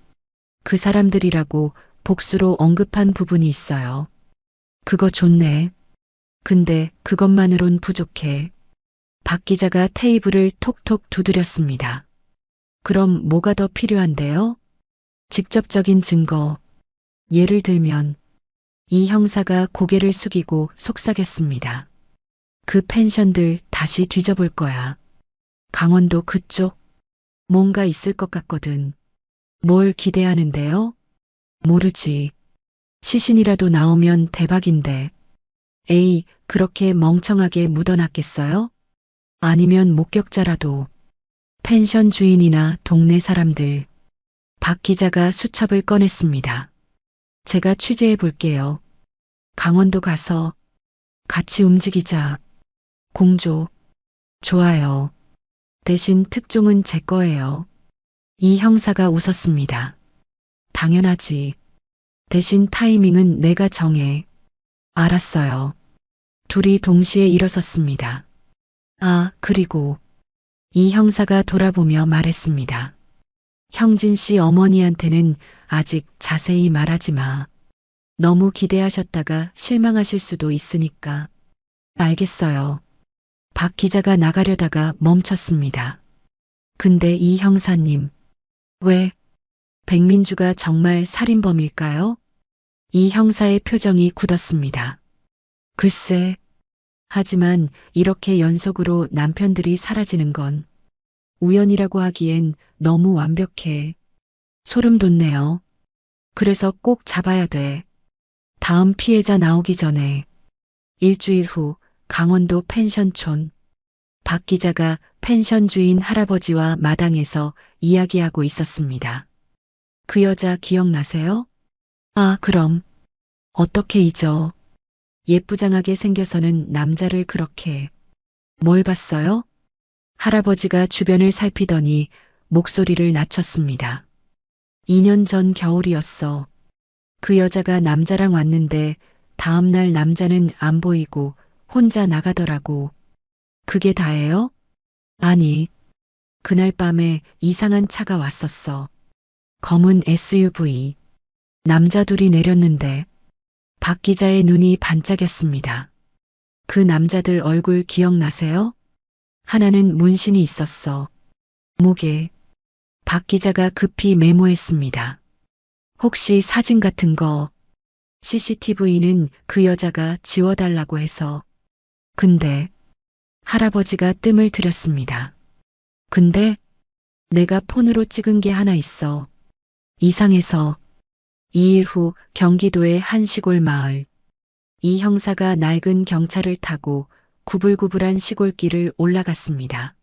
그 사람들이라고 복수로 언급한 부분이 있어요. 그거 좋네. 근데 그것만으론 부족해. 박 기자가 테이블을 톡톡 두드렸습니다. 그럼 뭐가 더 필요한데요? 직접적인 증거. 예를 들면 이 형사가 고개를 숙이고 속삭였습니다. 그 펜션들 다시 뒤져볼 거야. 강원도 그쪽? 뭔가 있을 것 같거든. 뭘 기대하는데요? 모르지. 시신이라도 나오면 대박인데. 에이, 그렇게 멍청하게 묻어놨겠어요? 아니면 목격자라도. 펜션 주인이나 동네 사람들. 박 기자가 수첩을 꺼냈습니다. 제가 취재해 볼게요. 강원도 가서 같이 움직이자. 공조. 좋아요. 대신 특종은 제 거예요. 이 형사가 웃었습니다. 당연하지. 대신 타이밍은 내가 정해. 알았어요. 둘이 동시에 일어섰습니다. 아, 그리고 이 형사가 돌아보며 말했습니다. 형진 씨 어머니한테는 아직 자세히 말하지 마. 너무 기대하셨다가 실망하실 수도 있으니까. 알겠어요. 박 기자가 나가려다가 멈췄습니다. 근데 이 형사님, 왜? 백민주가 정말 살인범일까요? 이 형사의 표정이 굳었습니다. 글쎄, 하지만 이렇게 연속으로 남편들이 사라지는 건 우연이라고 하기엔 너무 완벽해. 소름 돋네요. 그래서 꼭 잡아야 돼. 다음 피해자 나오기 전에. 일주일 후 강원도 펜션촌. 박 기자가 펜션 주인 할아버지와 마당에서 이야기하고 있었습니다. 그 여자 기억나세요? 아, 그럼. 어떻게 잊어. 예쁘장하게 생겨서는 남자를 그렇게. 뭘 봤어요? 할아버지가 주변을 살피더니 목소리를 낮췄습니다. 2년 전 겨울이었어. 그 여자가 남자랑 왔는데 다음날 남자는 안 보이고 혼자 나가더라고. 그게 다예요? 아니. 그날 밤에 이상한 차가 왔었어. 검은 SUV. 남자 둘이 내렸는데 박 기자의 눈이 반짝였습니다. 그 남자들 얼굴 기억나세요? 하나는 문신이 있었어. 목에. 박 기자가 급히 메모했습니다. 혹시 사진 같은 거. CCTV는 그 여자가 지워달라고 해서. 근데 할아버지가 뜸을 들였습니다. 근데 내가 폰으로 찍은 게 하나 있어. 이상해서. 2일 후 경기도의 한 시골 마을. 이 형사가 낡은 경차를 타고 구불구불한 시골길을 올라갔습니다.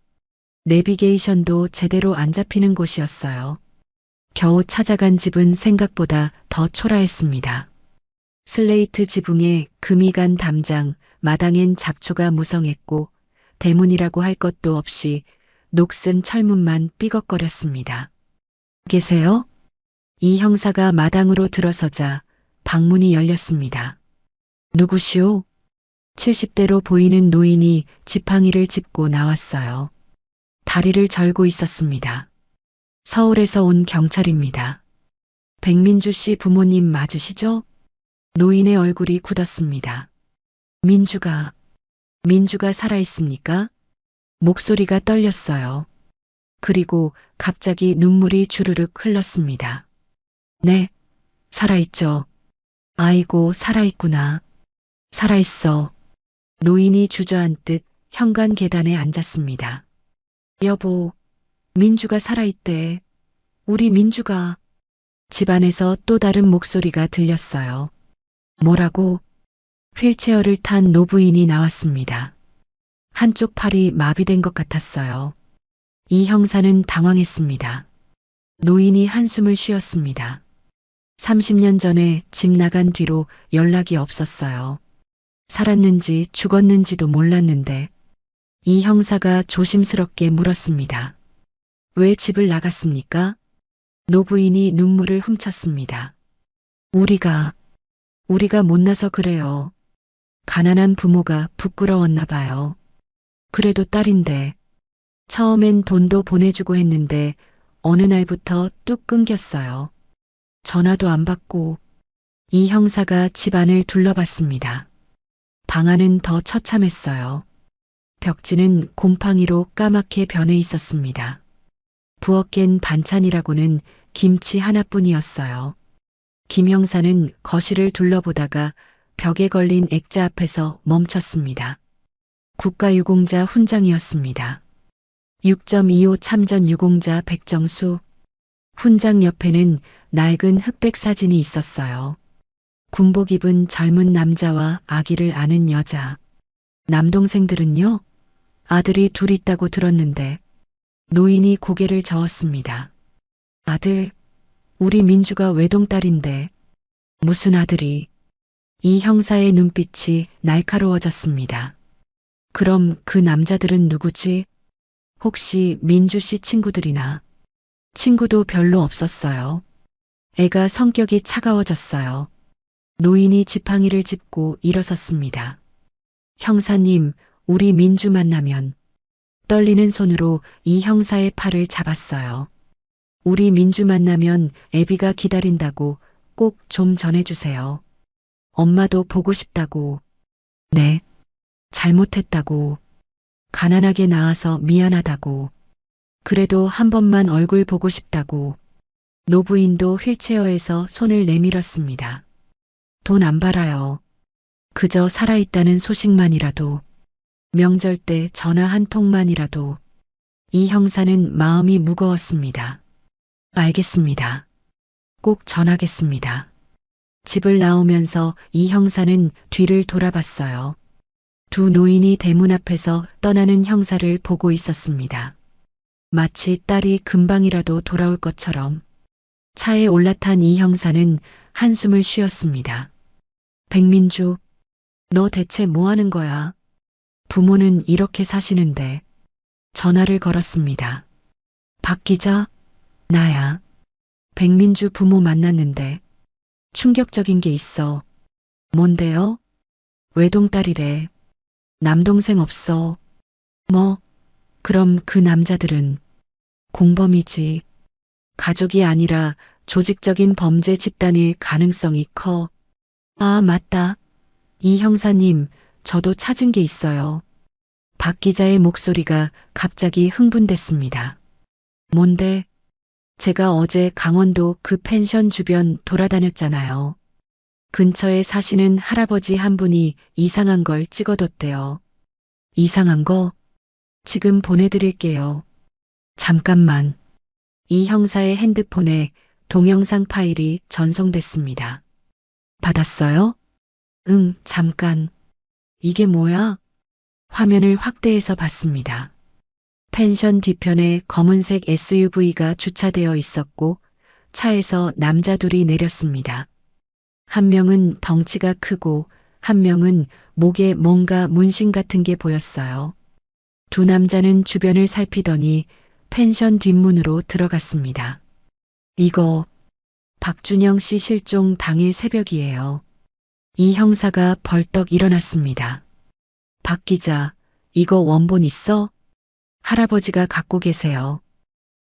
내비게이션도 제대로 안 잡히는 곳이었어요. 겨우 찾아간 집은 생각보다 더 초라했습니다. 슬레이트 지붕에 금이 간 담장, 마당엔 잡초가 무성했고 대문이라고 할 것도 없이 녹슨 철문만 삐걱거렸습니다. 계세요? 이 형사가 마당으로 들어서자 방문이 열렸습니다. 누구시오? 70대로 보이는 노인이 지팡이를 짚고 나왔어요. 다리를 절고 있었습니다. 서울에서 온 경찰입니다. 백민주 씨 부모님 맞으시죠? 노인의 얼굴이 굳었습니다. 민주가 살아있습니까? 목소리가 떨렸어요. 그리고 갑자기 눈물이 주르륵 흘렀습니다. 네, 살아있죠. 아이고, 살아있구나. 살아있어. 노인이 주저앉듯 현관 계단에 앉았습니다. 여보, 민주가 살아있대. 우리 민주가. 집안에서 또 다른 목소리가 들렸어요. 뭐라고? 휠체어를 탄 노부인이 나왔습니다. 한쪽 팔이 마비된 것 같았어요. 이 형사는 당황했습니다. 노인이 한숨을 쉬었습니다. 30년 전에 집 나간 뒤로 연락이 없었어요. 살았는지 죽었는지도 몰랐는데 이 형사가 조심스럽게 물었습니다. 왜 집을 나갔습니까? 노부인이 눈물을 훔쳤습니다. 우리가 못나서 그래요. 가난한 부모가 부끄러웠나 봐요. 그래도 딸인데 처음엔 돈도 보내주고 했는데 어느 날부터 뚝 끊겼어요. 전화도 안 받고. 이 형사가 집안을 둘러봤습니다. 방 안은 더 처참했어요. 벽지는 곰팡이로 까맣게 변해 있었습니다. 부엌 깬 반찬이라고는 김치 하나뿐이었어요. 김 형사는 거실을 둘러보다가 벽에 걸린 액자 앞에서 멈췄습니다. 국가유공자 훈장이었습니다. 6.25 참전 유공자 백정수. 훈장 옆에는 낡은 흑백 사진이 있었어요. 군복 입은 젊은 남자와 아기를 아는 여자. 남동생들은요? 아들이 둘 있다고 들었는데. 노인이 고개를 저었습니다. 아들, 우리 민주가 외동딸인데. 무슨 아들이? 이 형사의 눈빛이 날카로워졌습니다. 그럼 그 남자들은 누구지? 혹시 민주 씨 친구들이나? 친구도 별로 없었어요. 애가 성격이 차가워졌어요. 노인이 지팡이를 짚고 일어섰습니다. 형사님, 우리 민주 만나면. 떨리는 손으로 이 형사의 팔을 잡았어요. 우리 민주 만나면 애비가 기다린다고 꼭 좀 전해주세요. 엄마도 보고 싶다고. 네. 잘못했다고. 가난하게 낳아서 미안하다고. 그래도 한 번만 얼굴 보고 싶다고. 노부인도 휠체어에서 손을 내밀었습니다. 돈 안 벌어요. 그저 살아있다는 소식만이라도. 명절 때 전화 한 통만이라도. 이 형사는 마음이 무거웠습니다. 알겠습니다. 꼭 전하겠습니다. 집을 나오면서 이 형사는 뒤를 돌아봤어요. 두 노인이 대문 앞에서 떠나는 형사를 보고 있었습니다. 마치 딸이 금방이라도 돌아올 것처럼. 차에 올라탄 이 형사는 한숨을 쉬었습니다. 백민주, 너 대체 뭐 하는 거야? 부모는 이렇게 사시는데. 전화를 걸었습니다. 박 기자, 나야. 백민주 부모 만났는데. 충격적인 게 있어. 뭔데요? 외동딸이래. 남동생 없어. 뭐? 그럼 그 남자들은 공범이지. 가족이 아니라 조직적인 범죄 집단일 가능성이 커. 아, 맞다. 이 형사님, 저도 찾은 게 있어요. 박 기자의 목소리가 갑자기 흥분됐습니다. 뭔데? 제가 어제 강원도 그 펜션 주변 돌아다녔잖아요. 근처에 사시는 할아버지 한 분이 이상한 걸 찍어뒀대요. 이상한 거? 지금 보내드릴게요. 잠깐만. 이 형사의 핸드폰에 동영상 파일이 전송됐습니다. 받았어요? 응, 잠깐. 이게 뭐야? 화면을 확대해서 봤습니다. 펜션 뒤편에 검은색 SUV가 주차되어 있었고 차에서 남자 둘이 내렸습니다. 한 명은 덩치가 크고 한 명은 목에 뭔가 문신 같은 게 보였어요. 두 남자는 주변을 살피더니 펜션 뒷문으로 들어갔습니다. 이거 박준영 씨 실종 당일 새벽이에요. 이 형사가 벌떡 일어났습니다. 박 기자, 이거 원본 있어? 할아버지가 갖고 계세요.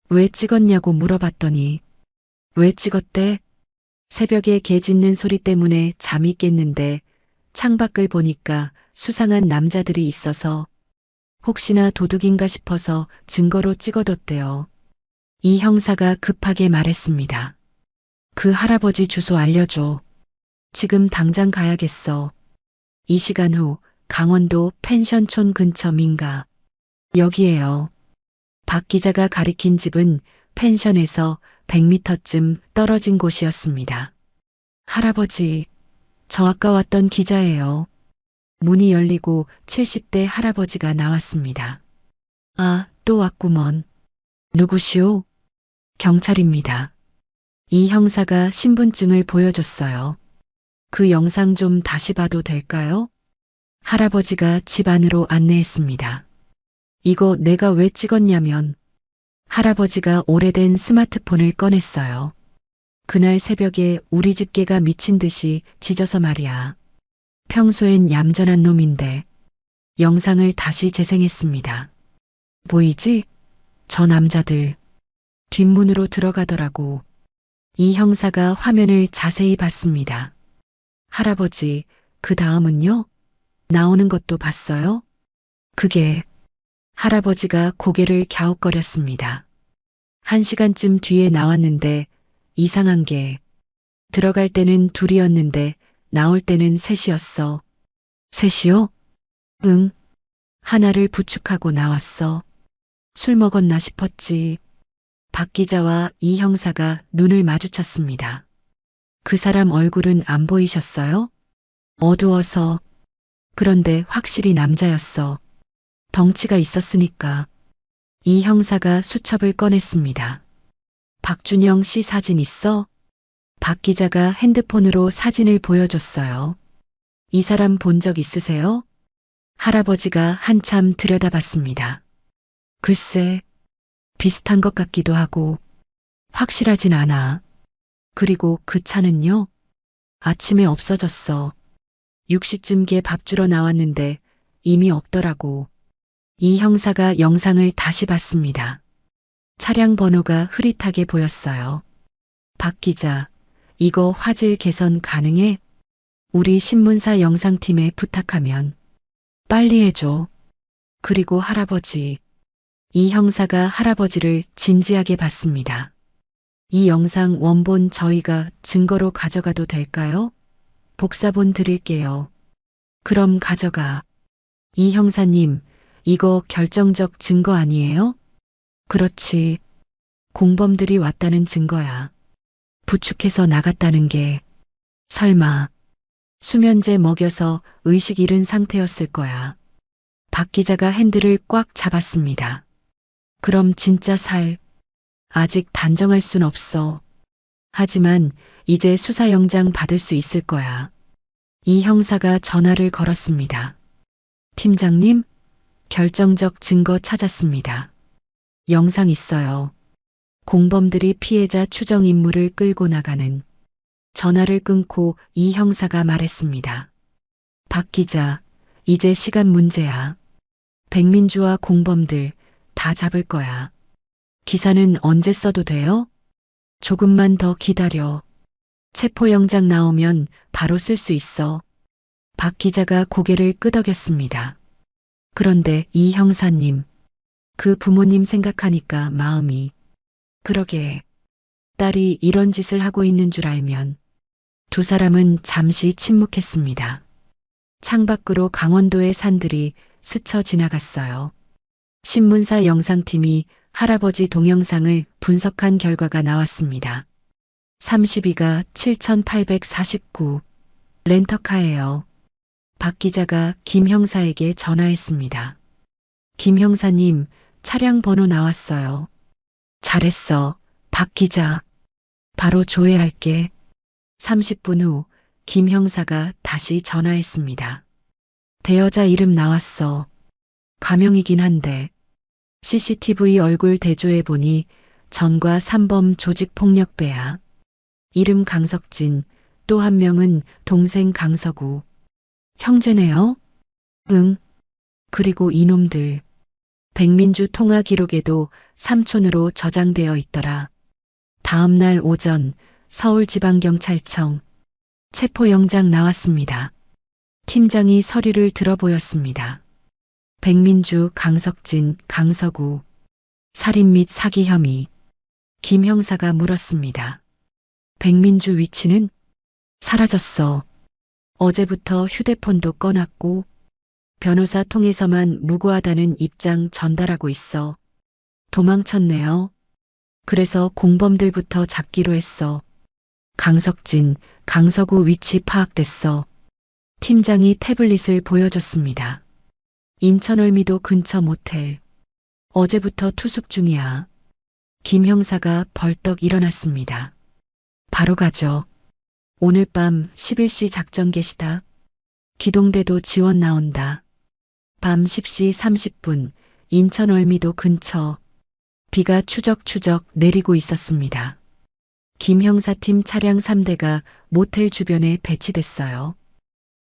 왜 찍었냐고 물어봤더니 왜 찍었대? 새벽에 개 짖는 소리 때문에 잠이 깼는데 창밖을 보니까 수상한 남자들이 있어서 혹시나 도둑인가 싶어서 증거로 찍어뒀대요. 이 형사가 급하게 말했습니다. 그 할아버지 주소 알려줘. 지금 당장 가야겠어. 이 시간 후 강원도 펜션촌 근처 민가. 여기에요. 박 기자가 가리킨 집은 펜션에서 100m쯤 떨어진 곳이었습니다. 할아버지, 저 아까 왔던 기자예요. 문이 열리고 70대 할아버지가 나왔습니다. 아, 또 왔구먼. 누구시오? 경찰입니다. 이 형사가 신분증을 보여줬어요. 그 영상 좀 다시 봐도 될까요? 할아버지가 집 안으로 안내했습니다. 이거 내가 왜 찍었냐면 할아버지가 오래된 스마트폰을 꺼냈어요. 그날 새벽에 우리 집 개가 미친 듯이 짖어서 말이야. 평소엔 얌전한 놈인데 영상을 다시 재생했습니다. 보이지? 저 남자들 뒷문으로 들어가더라고. 이 형사가 화면을 자세히 봤습니다. 할아버지, 그 다음은요? 나오는 것도 봤어요? 그게 할아버지가 고개를 갸웃거렸습니다. 1시간쯤 뒤에 나왔는데 이상한 게 들어갈 때는 둘이었는데 나올 때는 셋이었어. 셋이요? 응. 하나를 부축하고 나왔어. 술 먹었나 싶었지. 박 기자와 이 형사가 눈을 마주쳤습니다. 그 사람 얼굴은 안 보이셨어요? 어두워서. 그런데 확실히 남자였어. 덩치가 있었으니까. 이 형사가 수첩을 꺼냈습니다. 박준영 씨 사진 있어? 박 기자가 핸드폰으로 사진을 보여줬어요. 이 사람 본 적 있으세요? 할아버지가 한참 들여다봤습니다. 글쎄, 비슷한 것 같기도 하고 확실하진 않아. 그리고 그 차는요? 아침에 없어졌어. 6시쯤께 밥 주러 나왔는데 이미 없더라고. 이 형사가 영상을 다시 봤습니다. 차량 번호가 흐릿하게 보였어요. 박 기자, 이거 화질 개선 가능해? 우리 신문사 영상팀에 부탁하면 빨리 해줘. 그리고 할아버지. 이 형사가 할아버지를 진지하게 봤습니다. 이 영상 원본 저희가 증거로 가져가도 될까요? 복사본 드릴게요. 그럼 가져가. 이 형사님, 이거 결정적 증거 아니에요? 그렇지. 공범들이 왔다는 증거야. 부축해서 나갔다는 게 설마 수면제 먹여서 의식 잃은 상태였을 거야. 박 기자가 핸들을 꽉 잡았습니다. 그럼 진짜 아직 단정할 순 없어. 하지만 이제 수사영장 받을 수 있을 거야. 이 형사가 전화를 걸었습니다. 팀장님, 결정적 증거 찾았습니다. 영상 있어요. 공범들이 피해자 추정 인물을 끌고 나가는. 전화를 끊고 이 형사가 말했습니다. 박 기자, 이제 시간 문제야. 백민주와 공범들 다 잡을 거야. 기사는 언제 써도 돼요? 조금만 더 기다려. 체포영장 나오면 바로 쓸 수 있어. 박 기자가 고개를 끄덕였습니다. 그런데 이 형사님, 그 부모님 생각하니까 마음이. 그러게, 딸이 이런 짓을 하고 있는 줄 알면. 두 사람은 잠시 침묵했습니다. 창밖으로 강원도의 산들이 스쳐 지나갔어요. 신문사 영상팀이 할아버지 동영상을 분석한 결과가 나왔습니다. 32가 7849. 렌터카예요. 박 기자가 김 형사에게 전화했습니다. 김 형사님, 차량 번호 나왔어요. 잘했어, 박 기자. 바로 조회할게. 30분 후 김 형사가 다시 전화했습니다. 대여자 이름 나왔어. 가명이긴 한데 CCTV 얼굴 대조해 보니 전과 3범 조직폭력배야. 이름 강석진, 또 한 명은 동생 강서구. 형제네요? 응. 그리고 이놈들. 백민주 통화 기록에도 삼촌으로 저장되어 있더라. 다음 날 오전 서울지방경찰청 체포영장 나왔습니다. 팀장이 서류를 들어보였습니다. 백민주, 강석진, 강서구. 살인 및 사기 혐의. 김 형사가 물었습니다. 백민주 위치는? 사라졌어. 어제부터 휴대폰도 꺼놨고 변호사 통해서만 무고하다는 입장 전달하고 있어. 도망쳤네요. 그래서 공범들부터 잡기로 했어. 강석진, 강서구 위치 파악됐어. 팀장이 태블릿을 보여줬습니다. 인천월미도 근처 모텔. 어제부터 투숙 중이야. 김 형사가 벌떡 일어났습니다. 바로 가죠. 오늘 밤 11시 작전 개시다. 기동대도 지원 나온다. 밤 10시 30분 인천월미도 근처. 비가 추적추적 내리고 있었습니다. 김 형사팀 차량 3대가 모텔 주변에 배치됐어요.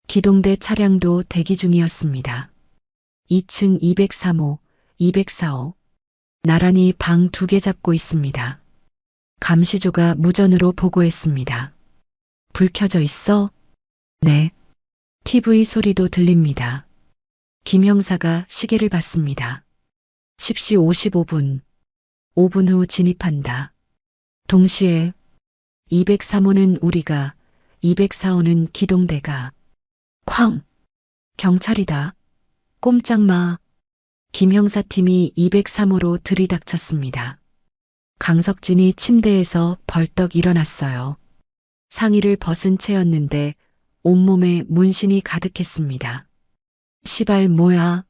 기동대 차량도 대기 중이었습니다. 2층 203호, 204호. 나란히 방 2개 잡고 있습니다. 감시조가 무전으로 보고했습니다. 불 켜져 있어? 네. TV 소리도 들립니다. 김 형사가 시계를 봤습니다. 10시 55분. 5분 후 진입한다. 동시에 203호는 우리가, 204호는 기동대가. 쾅! 경찰이다. 꼼짝 마. 김 형사팀이 203호로 들이닥쳤습니다. 강석진이 침대에서 벌떡 일어났어요. 상의를 벗은 채였는데 온몸에 문신이 가득했습니다. 시발 뭐야?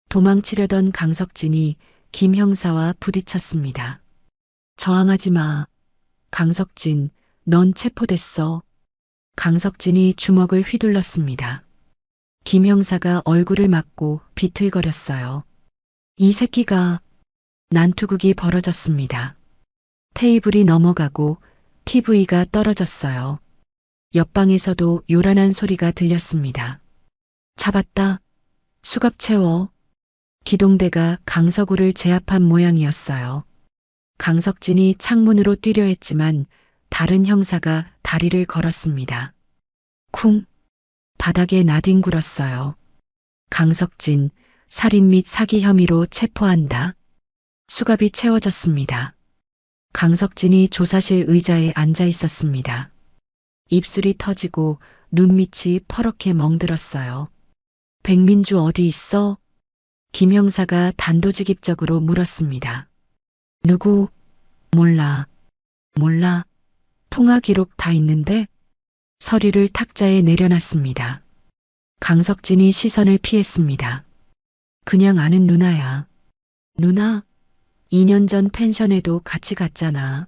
도망치려던 강석진이 김 형사와 부딪혔습니다. 저항하지 마. 강석진, 넌 체포됐어. 강석진이 주먹을 휘둘렀습니다. 김 형사가 얼굴을 맞고 비틀거렸어요. 이 새끼가. 난투극이 벌어졌습니다. 테이블이 넘어가고 TV가 떨어졌어요. 옆방에서도 요란한 소리가 들렸습니다. 잡았다. 수갑 채워. 기동대가 강서구를 제압한 모양이었어요. 강석진이 창문으로 뛰려 했지만 다른 형사가 다리를 걸었습니다. 쿵. 바닥에 나뒹굴었어요. 강석진, 살인 및 사기 혐의로 체포한다. 수갑이 채워졌습니다. 강석진이 조사실 의자에 앉아 있었습니다. 입술이 터지고 눈밑이 퍼렇게 멍들었어요. 백민주 어디 있어? 김 형사가 단도직입적으로 물었습니다. 누구? 몰라. 몰라. 통화 기록 다 있는데? 서류를 탁자에 내려놨습니다. 강석진이 시선을 피했습니다. 그냥 아는 누나야. 누나? 2년 전 펜션에도 같이 갔잖아.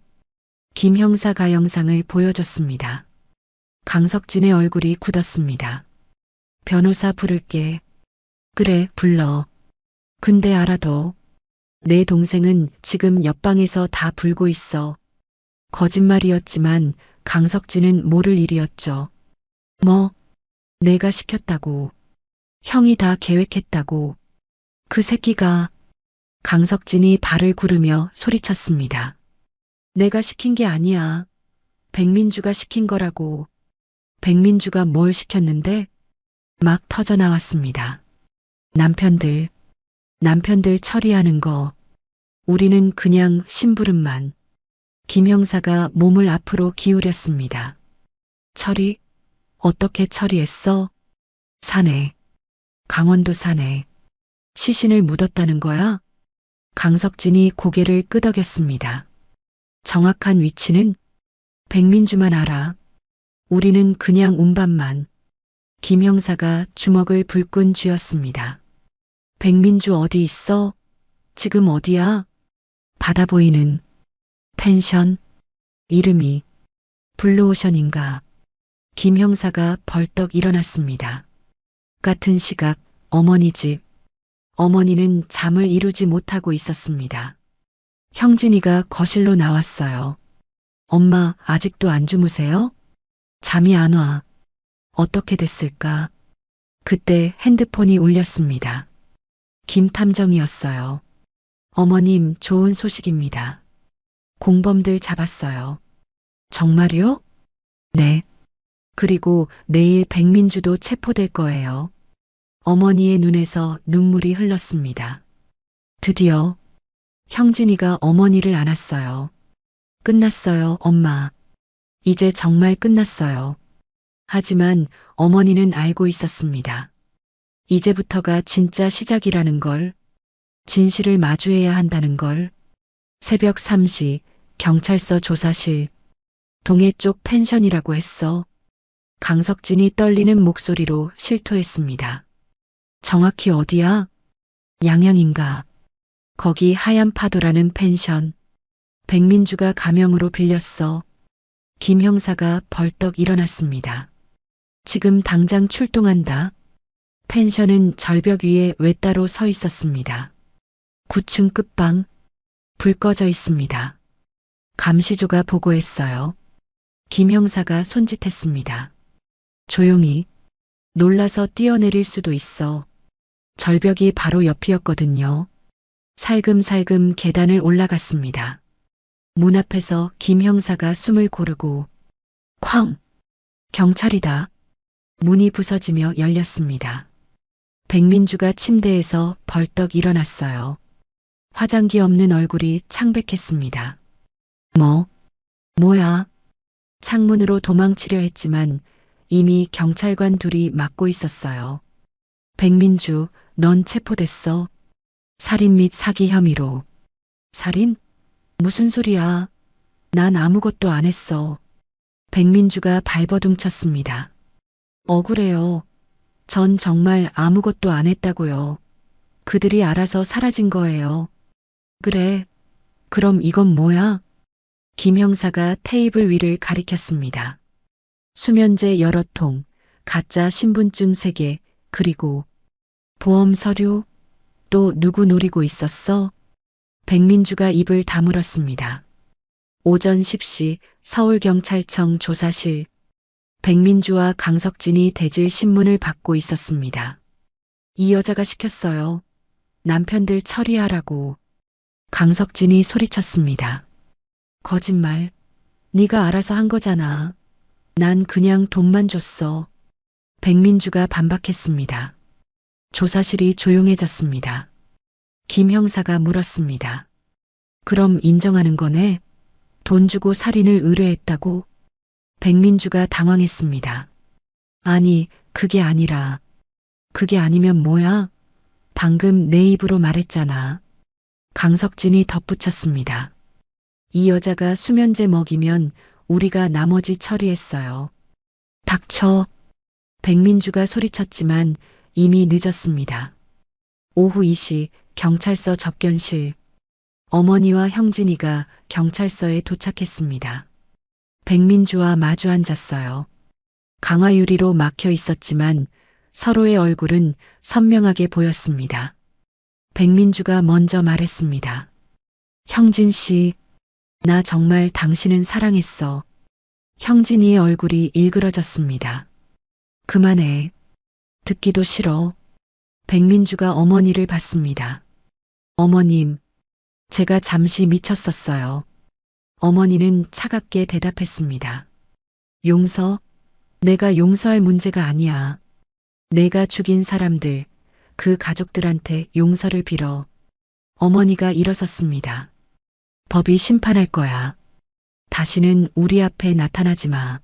김 형사가 영상을 보여줬습니다. 강석진의 얼굴이 굳었습니다. 변호사 부를게. 그래, 불러. 근데 알아둬. 내 동생은 지금 옆방에서 다 불고 있어. 거짓말이었지만 강석진은 모를 일이었죠. 뭐? 내가 시켰다고. 형이 다 계획했다고. 그 새끼가. 강석진이 발을 구르며 소리쳤습니다. 내가 시킨 게 아니야. 백민주가 시킨 거라고. 백민주가 뭘 시켰는데? 막 터져 나왔습니다. 남편들 처리하는 거. 우리는 그냥 심부름만. 김 형사가 몸을 앞으로 기울였습니다. 처리? 어떻게 처리했어? 산에. 강원도 산에. 시신을 묻었다는 거야? 강석진이 고개를 끄덕였습니다. 정확한 위치는? 백민주만 알아. 우리는 그냥 운반만. 김 형사가 주먹을 불끈 쥐었습니다. 백민주 어디 있어? 지금 어디야? 바다 보이는 펜션. 이름이 블루오션인가. 김 형사가 벌떡 일어났습니다. 같은 시각 어머니 집. 어머니는 잠을 이루지 못하고 있었습니다. 형진이가 거실로 나왔어요. 엄마 아직도 안 주무세요? 잠이 안 와. 어떻게 됐을까? 그때 핸드폰이 울렸습니다. 김탐정이었어요. 어머님 좋은 소식입니다. 공범들 잡았어요. 정말요? 네. 그리고 내일 백민주도 체포될 거예요. 어머니의 눈에서 눈물이 흘렀습니다. 드디어 형진이가 어머니를 안았어요. 끝났어요, 엄마. 이제 정말 끝났어요. 하지만 어머니는 알고 있었습니다. 이제부터가 진짜 시작이라는 걸, 진실을 마주해야 한다는 걸. 새벽 3시 경찰서 조사실. 동해 쪽 펜션이라고 했어. 강석진이 떨리는 목소리로 실토했습니다. 정확히 어디야? 양양인가? 거기 하얀 파도라는 펜션. 백민주가 가명으로 빌렸어. 김 형사가 벌떡 일어났습니다. 지금 당장 출동한다. 펜션은 절벽 위에 외따로 서 있었습니다. 9층 끝방. 불 꺼져 있습니다. 감시조가 보고했어요. 김 형사가 손짓했습니다. 조용히. 놀라서 뛰어내릴 수도 있어. 절벽이 바로 옆이었거든요. 살금살금 계단을 올라갔습니다. 문 앞에서 김 형사가 숨을 고르고 쾅! 경찰이다. 문이 부서지며 열렸습니다. 백민주가 침대에서 벌떡 일어났어요. 화장기 없는 얼굴이 창백했습니다. 뭐야? 창문으로 도망치려 했지만 이미 경찰관 둘이 막고 있었어요. 백민주, 넌 체포됐어. 살인 및 사기 혐의로. 살인? 무슨 소리야? 난 아무것도 안 했어. 백민주가 발버둥 쳤습니다. 억울해요. 전 정말 아무것도 안 했다고요. 그들이 알아서 사라진 거예요. 그래. 그럼 이건 뭐야? 김 형사가 테이블 위를 가리켰습니다. 수면제 여러 통, 가짜 신분증 3개, 그리고 보험 서류. 또 누구 노리고 있었어? 백민주가 입을 다물었습니다. 오전 10시 서울경찰청 조사실. 백민주와 강석진이 대질 신문을 받고 있었습니다. 이 여자가 시켰어요. 남편들 처리하라고. 강석진이 소리쳤습니다. 거짓말. 네가 알아서 한 거잖아. 난 그냥 돈만 줬어. 백민주가 반박했습니다. 조사실이 조용해졌습니다. 김 형사가 물었습니다. 그럼 인정하는 거네? 돈 주고 살인을 의뢰했다고? 백민주가 당황했습니다. 아니, 그게 아니라. 그게 아니면 뭐야? 방금 내 입으로 말했잖아. 강석진이 덧붙였습니다. 이 여자가 수면제 먹이면 우리가 나머지 처리했어요. 닥쳐. 백민주가 소리쳤지만 이미 늦었습니다. 오후 2시 경찰서 접견실. 어머니와 형진이가 경찰서에 도착했습니다. 백민주와 마주 앉았어요. 강화유리로 막혀 있었지만 서로의 얼굴은 선명하게 보였습니다. 백민주가 먼저 말했습니다. 형진 씨, 나 정말 당신은 사랑했어. 형진이의 얼굴이 일그러졌습니다. 그만해. 듣기도 싫어. 백민주가 어머니를 봤습니다. 어머님, 제가 잠시 미쳤었어요. 어머니는 차갑게 대답했습니다. 용서? 내가 용서할 문제가 아니야. 내가 죽인 사람들, 그 가족들한테 용서를 빌어. 어머니가 일어섰습니다. 법이 심판할 거야. 다시는 우리 앞에 나타나지 마.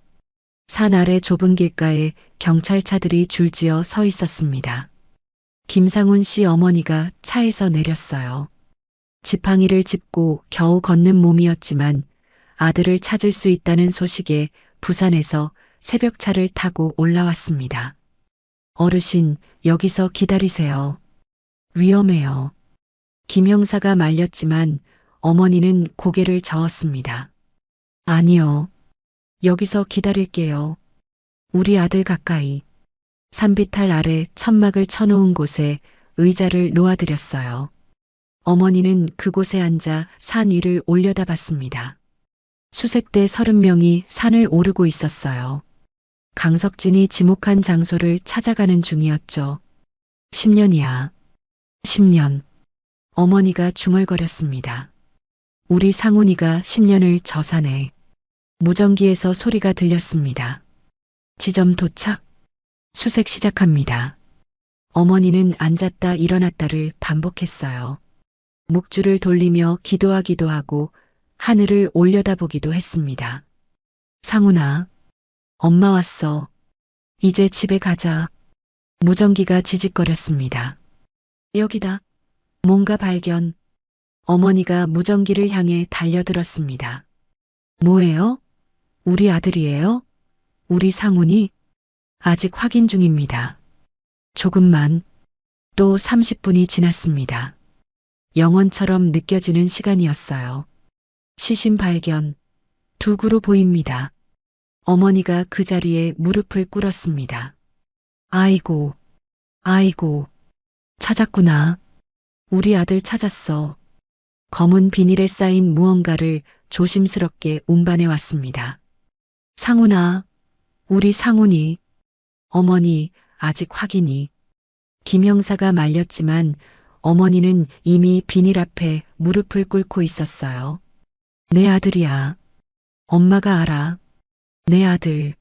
산 아래 좁은 길가에 경찰차들이 줄지어 서 있었습니다. 김상훈 씨 어머니가 차에서 내렸어요. 지팡이를 짚고 겨우 걷는 몸이었지만 아들을 찾을 수 있다는 소식에 부산에서 새벽차를 타고 올라왔습니다. 어르신, 여기서 기다리세요. 위험해요. 김 형사가 말렸지만 어머니는 고개를 저었습니다. 아니요. 여기서 기다릴게요. 우리 아들 가까이. 산비탈 아래 천막을 쳐놓은 곳에 의자를 놓아드렸어요. 어머니는 그곳에 앉아 산 위를 올려다봤습니다. 수색대 30명이 산을 오르고 있었어요. 강석진이 지목한 장소를 찾아가는 중이었죠. 10년이야. 10년. 어머니가 중얼거렸습니다. 우리 상훈이가 10년을 저 산에. 무전기에서 소리가 들렸습니다. 지점 도착. 수색 시작합니다. 어머니는 앉았다 일어났다를 반복했어요. 묵주를 돌리며 기도하기도 하고 하늘을 올려다보기도 했습니다. 상훈아, 엄마 왔어. 이제 집에 가자. 무전기가 지직거렸습니다. 여기다. 뭔가 발견. 어머니가 무전기를 향해 달려들었습니다. 뭐예요? 우리 아들이에요? 우리 상훈이? 아직 확인 중입니다. 조금만. 또 30분이 지났습니다. 영원처럼 느껴지는 시간이었어요. 시신 발견. 두구로 보입니다. 어머니가 그 자리에 무릎을 꿇었습니다. 아이고, 아이고, 찾았구나. 우리 아들 찾았어. 검은 비닐에 쌓인 무언가를 조심스럽게 운반해 왔습니다. 상훈아, 우리 상훈이. 어머니, 아직 확인이. 김 형사가 말렸지만 어머니는 이미 비닐 앞에 무릎을 꿇고 있었어요. 내 아들이야. 엄마가 알아. 내 아들.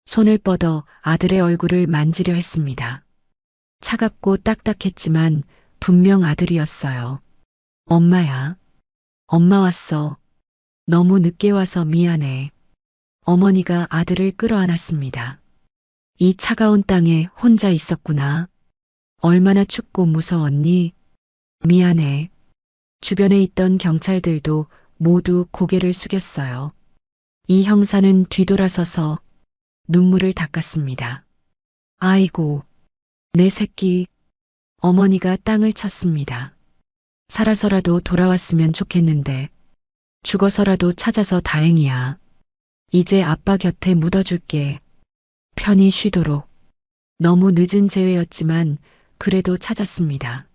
손을 뻗어 아들의 얼굴을 만지려 했습니다. 차갑고 딱딱했지만 분명 아들이었어요. 엄마야. 엄마 왔어. 너무 늦게 와서 미안해. 어머니가 아들을 끌어안았습니다. 이 차가운 땅에 혼자 있었구나. 얼마나 춥고 무서웠니? 미안해. 주변에 있던 경찰들도 모두 고개를 숙였어요. 이 형사는 뒤돌아서서 눈물을 닦았습니다. 아이고, 내 새끼. 어머니가 땅을 쳤습니다. 살아서라도 돌아왔으면 좋겠는데, 죽어서라도 찾아서 다행이야. 이제 아빠 곁에 묻어줄게. 편히 쉬도록. 너무 늦은 재회였지만 그래도 찾았습니다.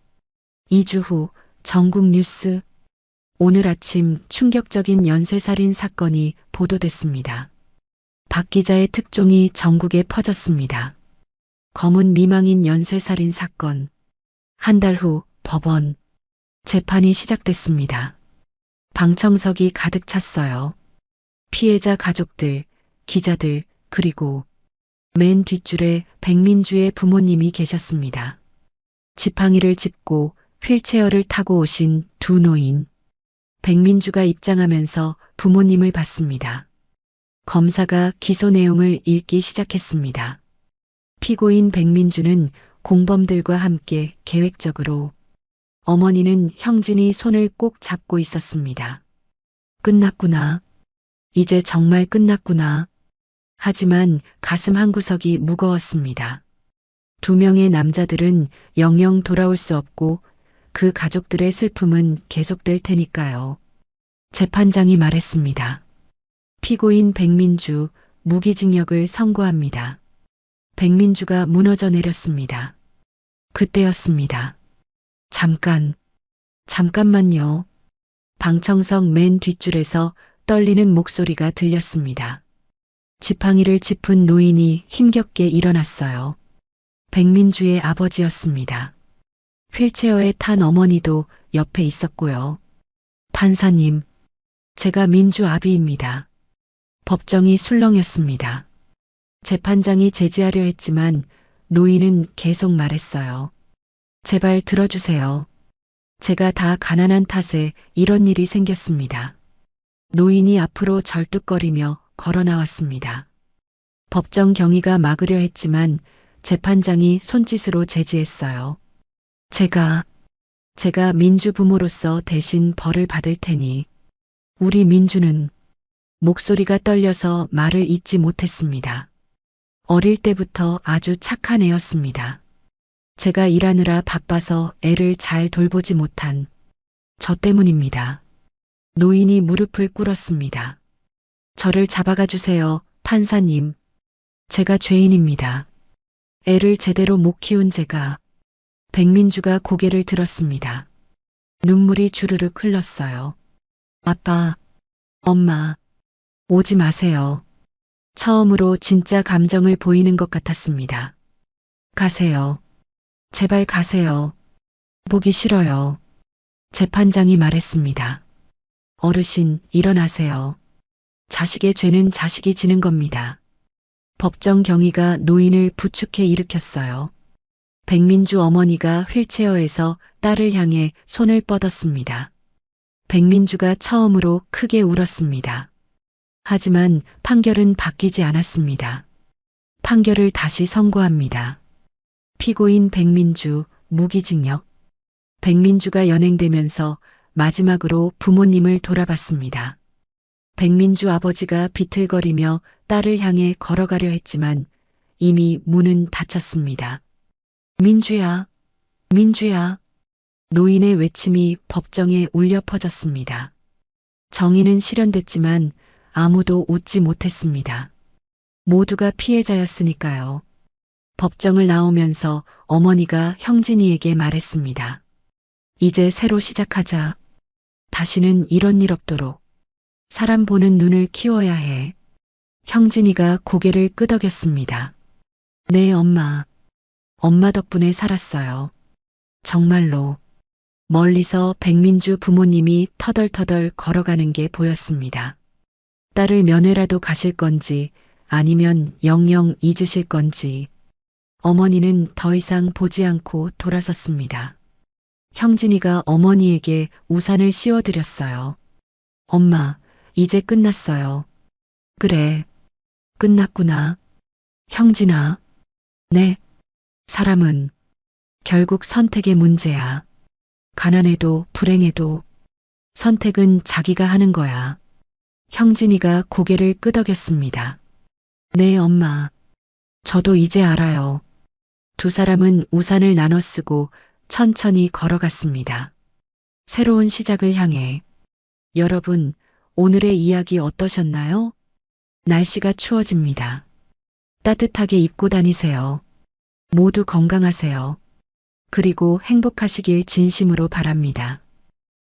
2주 후 전국 뉴스. 오늘 아침 충격적인 연쇄살인 사건이 보도됐습니다. 박 기자의 특종이 전국에 퍼졌습니다. 검은 미망인 연쇄살인 사건. 한 달 후 법원. 재판이 시작됐습니다. 방청석이 가득 찼어요. 피해자 가족들, 기자들, 그리고 맨 뒷줄에 백민주의 부모님이 계셨습니다. 지팡이를 짚고 휠체어를 타고 오신 두 노인. 백민주가 입장하면서 부모님을 봤습니다. 검사가 기소 내용을 읽기 시작했습니다. 피고인 백민주는 공범들과 함께 계획적으로, 어머니는 형진이 손을 꼭 잡고 있었습니다. 끝났구나. 이제 정말 끝났구나. 하지만 가슴 한구석이 무거웠습니다. 두 명의 남자들은 영영 돌아올 수 없고 그 가족들의 슬픔은 계속될 테니까요. 재판장이 말했습니다. 피고인 백민주 무기징역을 선고합니다. 백민주가 무너져 내렸습니다. 그때였습니다. 잠깐만요. 방청석 맨 뒷줄에서 떨리는 목소리가 들렸습니다. 지팡이를 짚은 노인이 힘겹게 일어났어요. 백민주의 아버지였습니다. 휠체어에 탄 어머니도 옆에 있었고요. 판사님, 제가 민주 아비입니다. 법정이 술렁였습니다. 재판장이 제지하려 했지만 노인은 계속 말했어요. 제발 들어주세요. 제가 다 가난한 탓에 이런 일이 생겼습니다. 노인이 앞으로 절뚝거리며 걸어 나왔습니다. 법정 경위가 막으려 했지만 재판장이 손짓으로 제지했어요. 제가 민주 부모로서 대신 벌을 받을 테니. 우리 민주는. 목소리가 떨려서 말을 잇지 못했습니다. 어릴 때부터 아주 착한 애였습니다. 제가 일하느라 바빠서 애를 잘 돌보지 못한 저 때문입니다. 노인이 무릎을 꿇었습니다. 저를 잡아가 주세요, 판사님. 제가 죄인입니다. 애를 제대로 못 키운 제가. 백민주가 고개를 들었습니다. 눈물이 주르륵 흘렀어요. 아빠, 엄마, 오지 마세요. 처음으로 진짜 감정을 보이는 것 같았습니다. 가세요. 제발 가세요. 보기 싫어요. 재판장이 말했습니다. 어르신, 일어나세요. 자식의 죄는 자식이 지는 겁니다. 법정 경위가 노인을 부축해 일으켰어요. 백민주 어머니가 휠체어에서 딸을 향해 손을 뻗었습니다. 백민주가 처음으로 크게 울었습니다. 하지만 판결은 바뀌지 않았습니다. 판결을 다시 선고합니다. 피고인 백민주 무기징역. 백민주가 연행되면서 마지막으로 부모님을 돌아봤습니다. 백민주 아버지가 비틀거리며 딸을 향해 걸어가려 했지만 이미 문은 닫혔습니다. 민주야, 민주야. 노인의 외침이 법정에 울려 퍼졌습니다. 정의는 실현됐지만 아무도 웃지 못했습니다. 모두가 피해자였으니까요. 법정을 나오면서 어머니가 형진이에게 말했습니다. 이제 새로 시작하자. 다시는 이런 일 없도록. 사람 보는 눈을 키워야 해. 형진이가 고개를 끄덕였습니다. 네, 엄마. 엄마 덕분에 살았어요. 정말로. 멀리서 백민주 부모님이 터덜터덜 걸어가는 게 보였습니다. 딸을 면회라도 가실 건지 아니면 영영 잊으실 건지. 어머니는 더 이상 보지 않고 돌아섰습니다. 형진이가 어머니에게 우산을 씌워드렸어요. 엄마, 이제 끝났어요. 그래, 끝났구나. 형진아. 네. 사람은 결국 선택의 문제야. 가난해도 불행해도 선택은 자기가 하는 거야. 형진이가 고개를 끄덕였습니다. 네, 엄마. 저도 이제 알아요. 두 사람은 우산을 나눠 쓰고 천천히 걸어갔습니다. 새로운 시작을 향해. 여러분, 오늘의 이야기 어떠셨나요? 날씨가 추워집니다. 따뜻하게 입고 다니세요. 모두 건강하세요. 그리고 행복하시길 진심으로 바랍니다.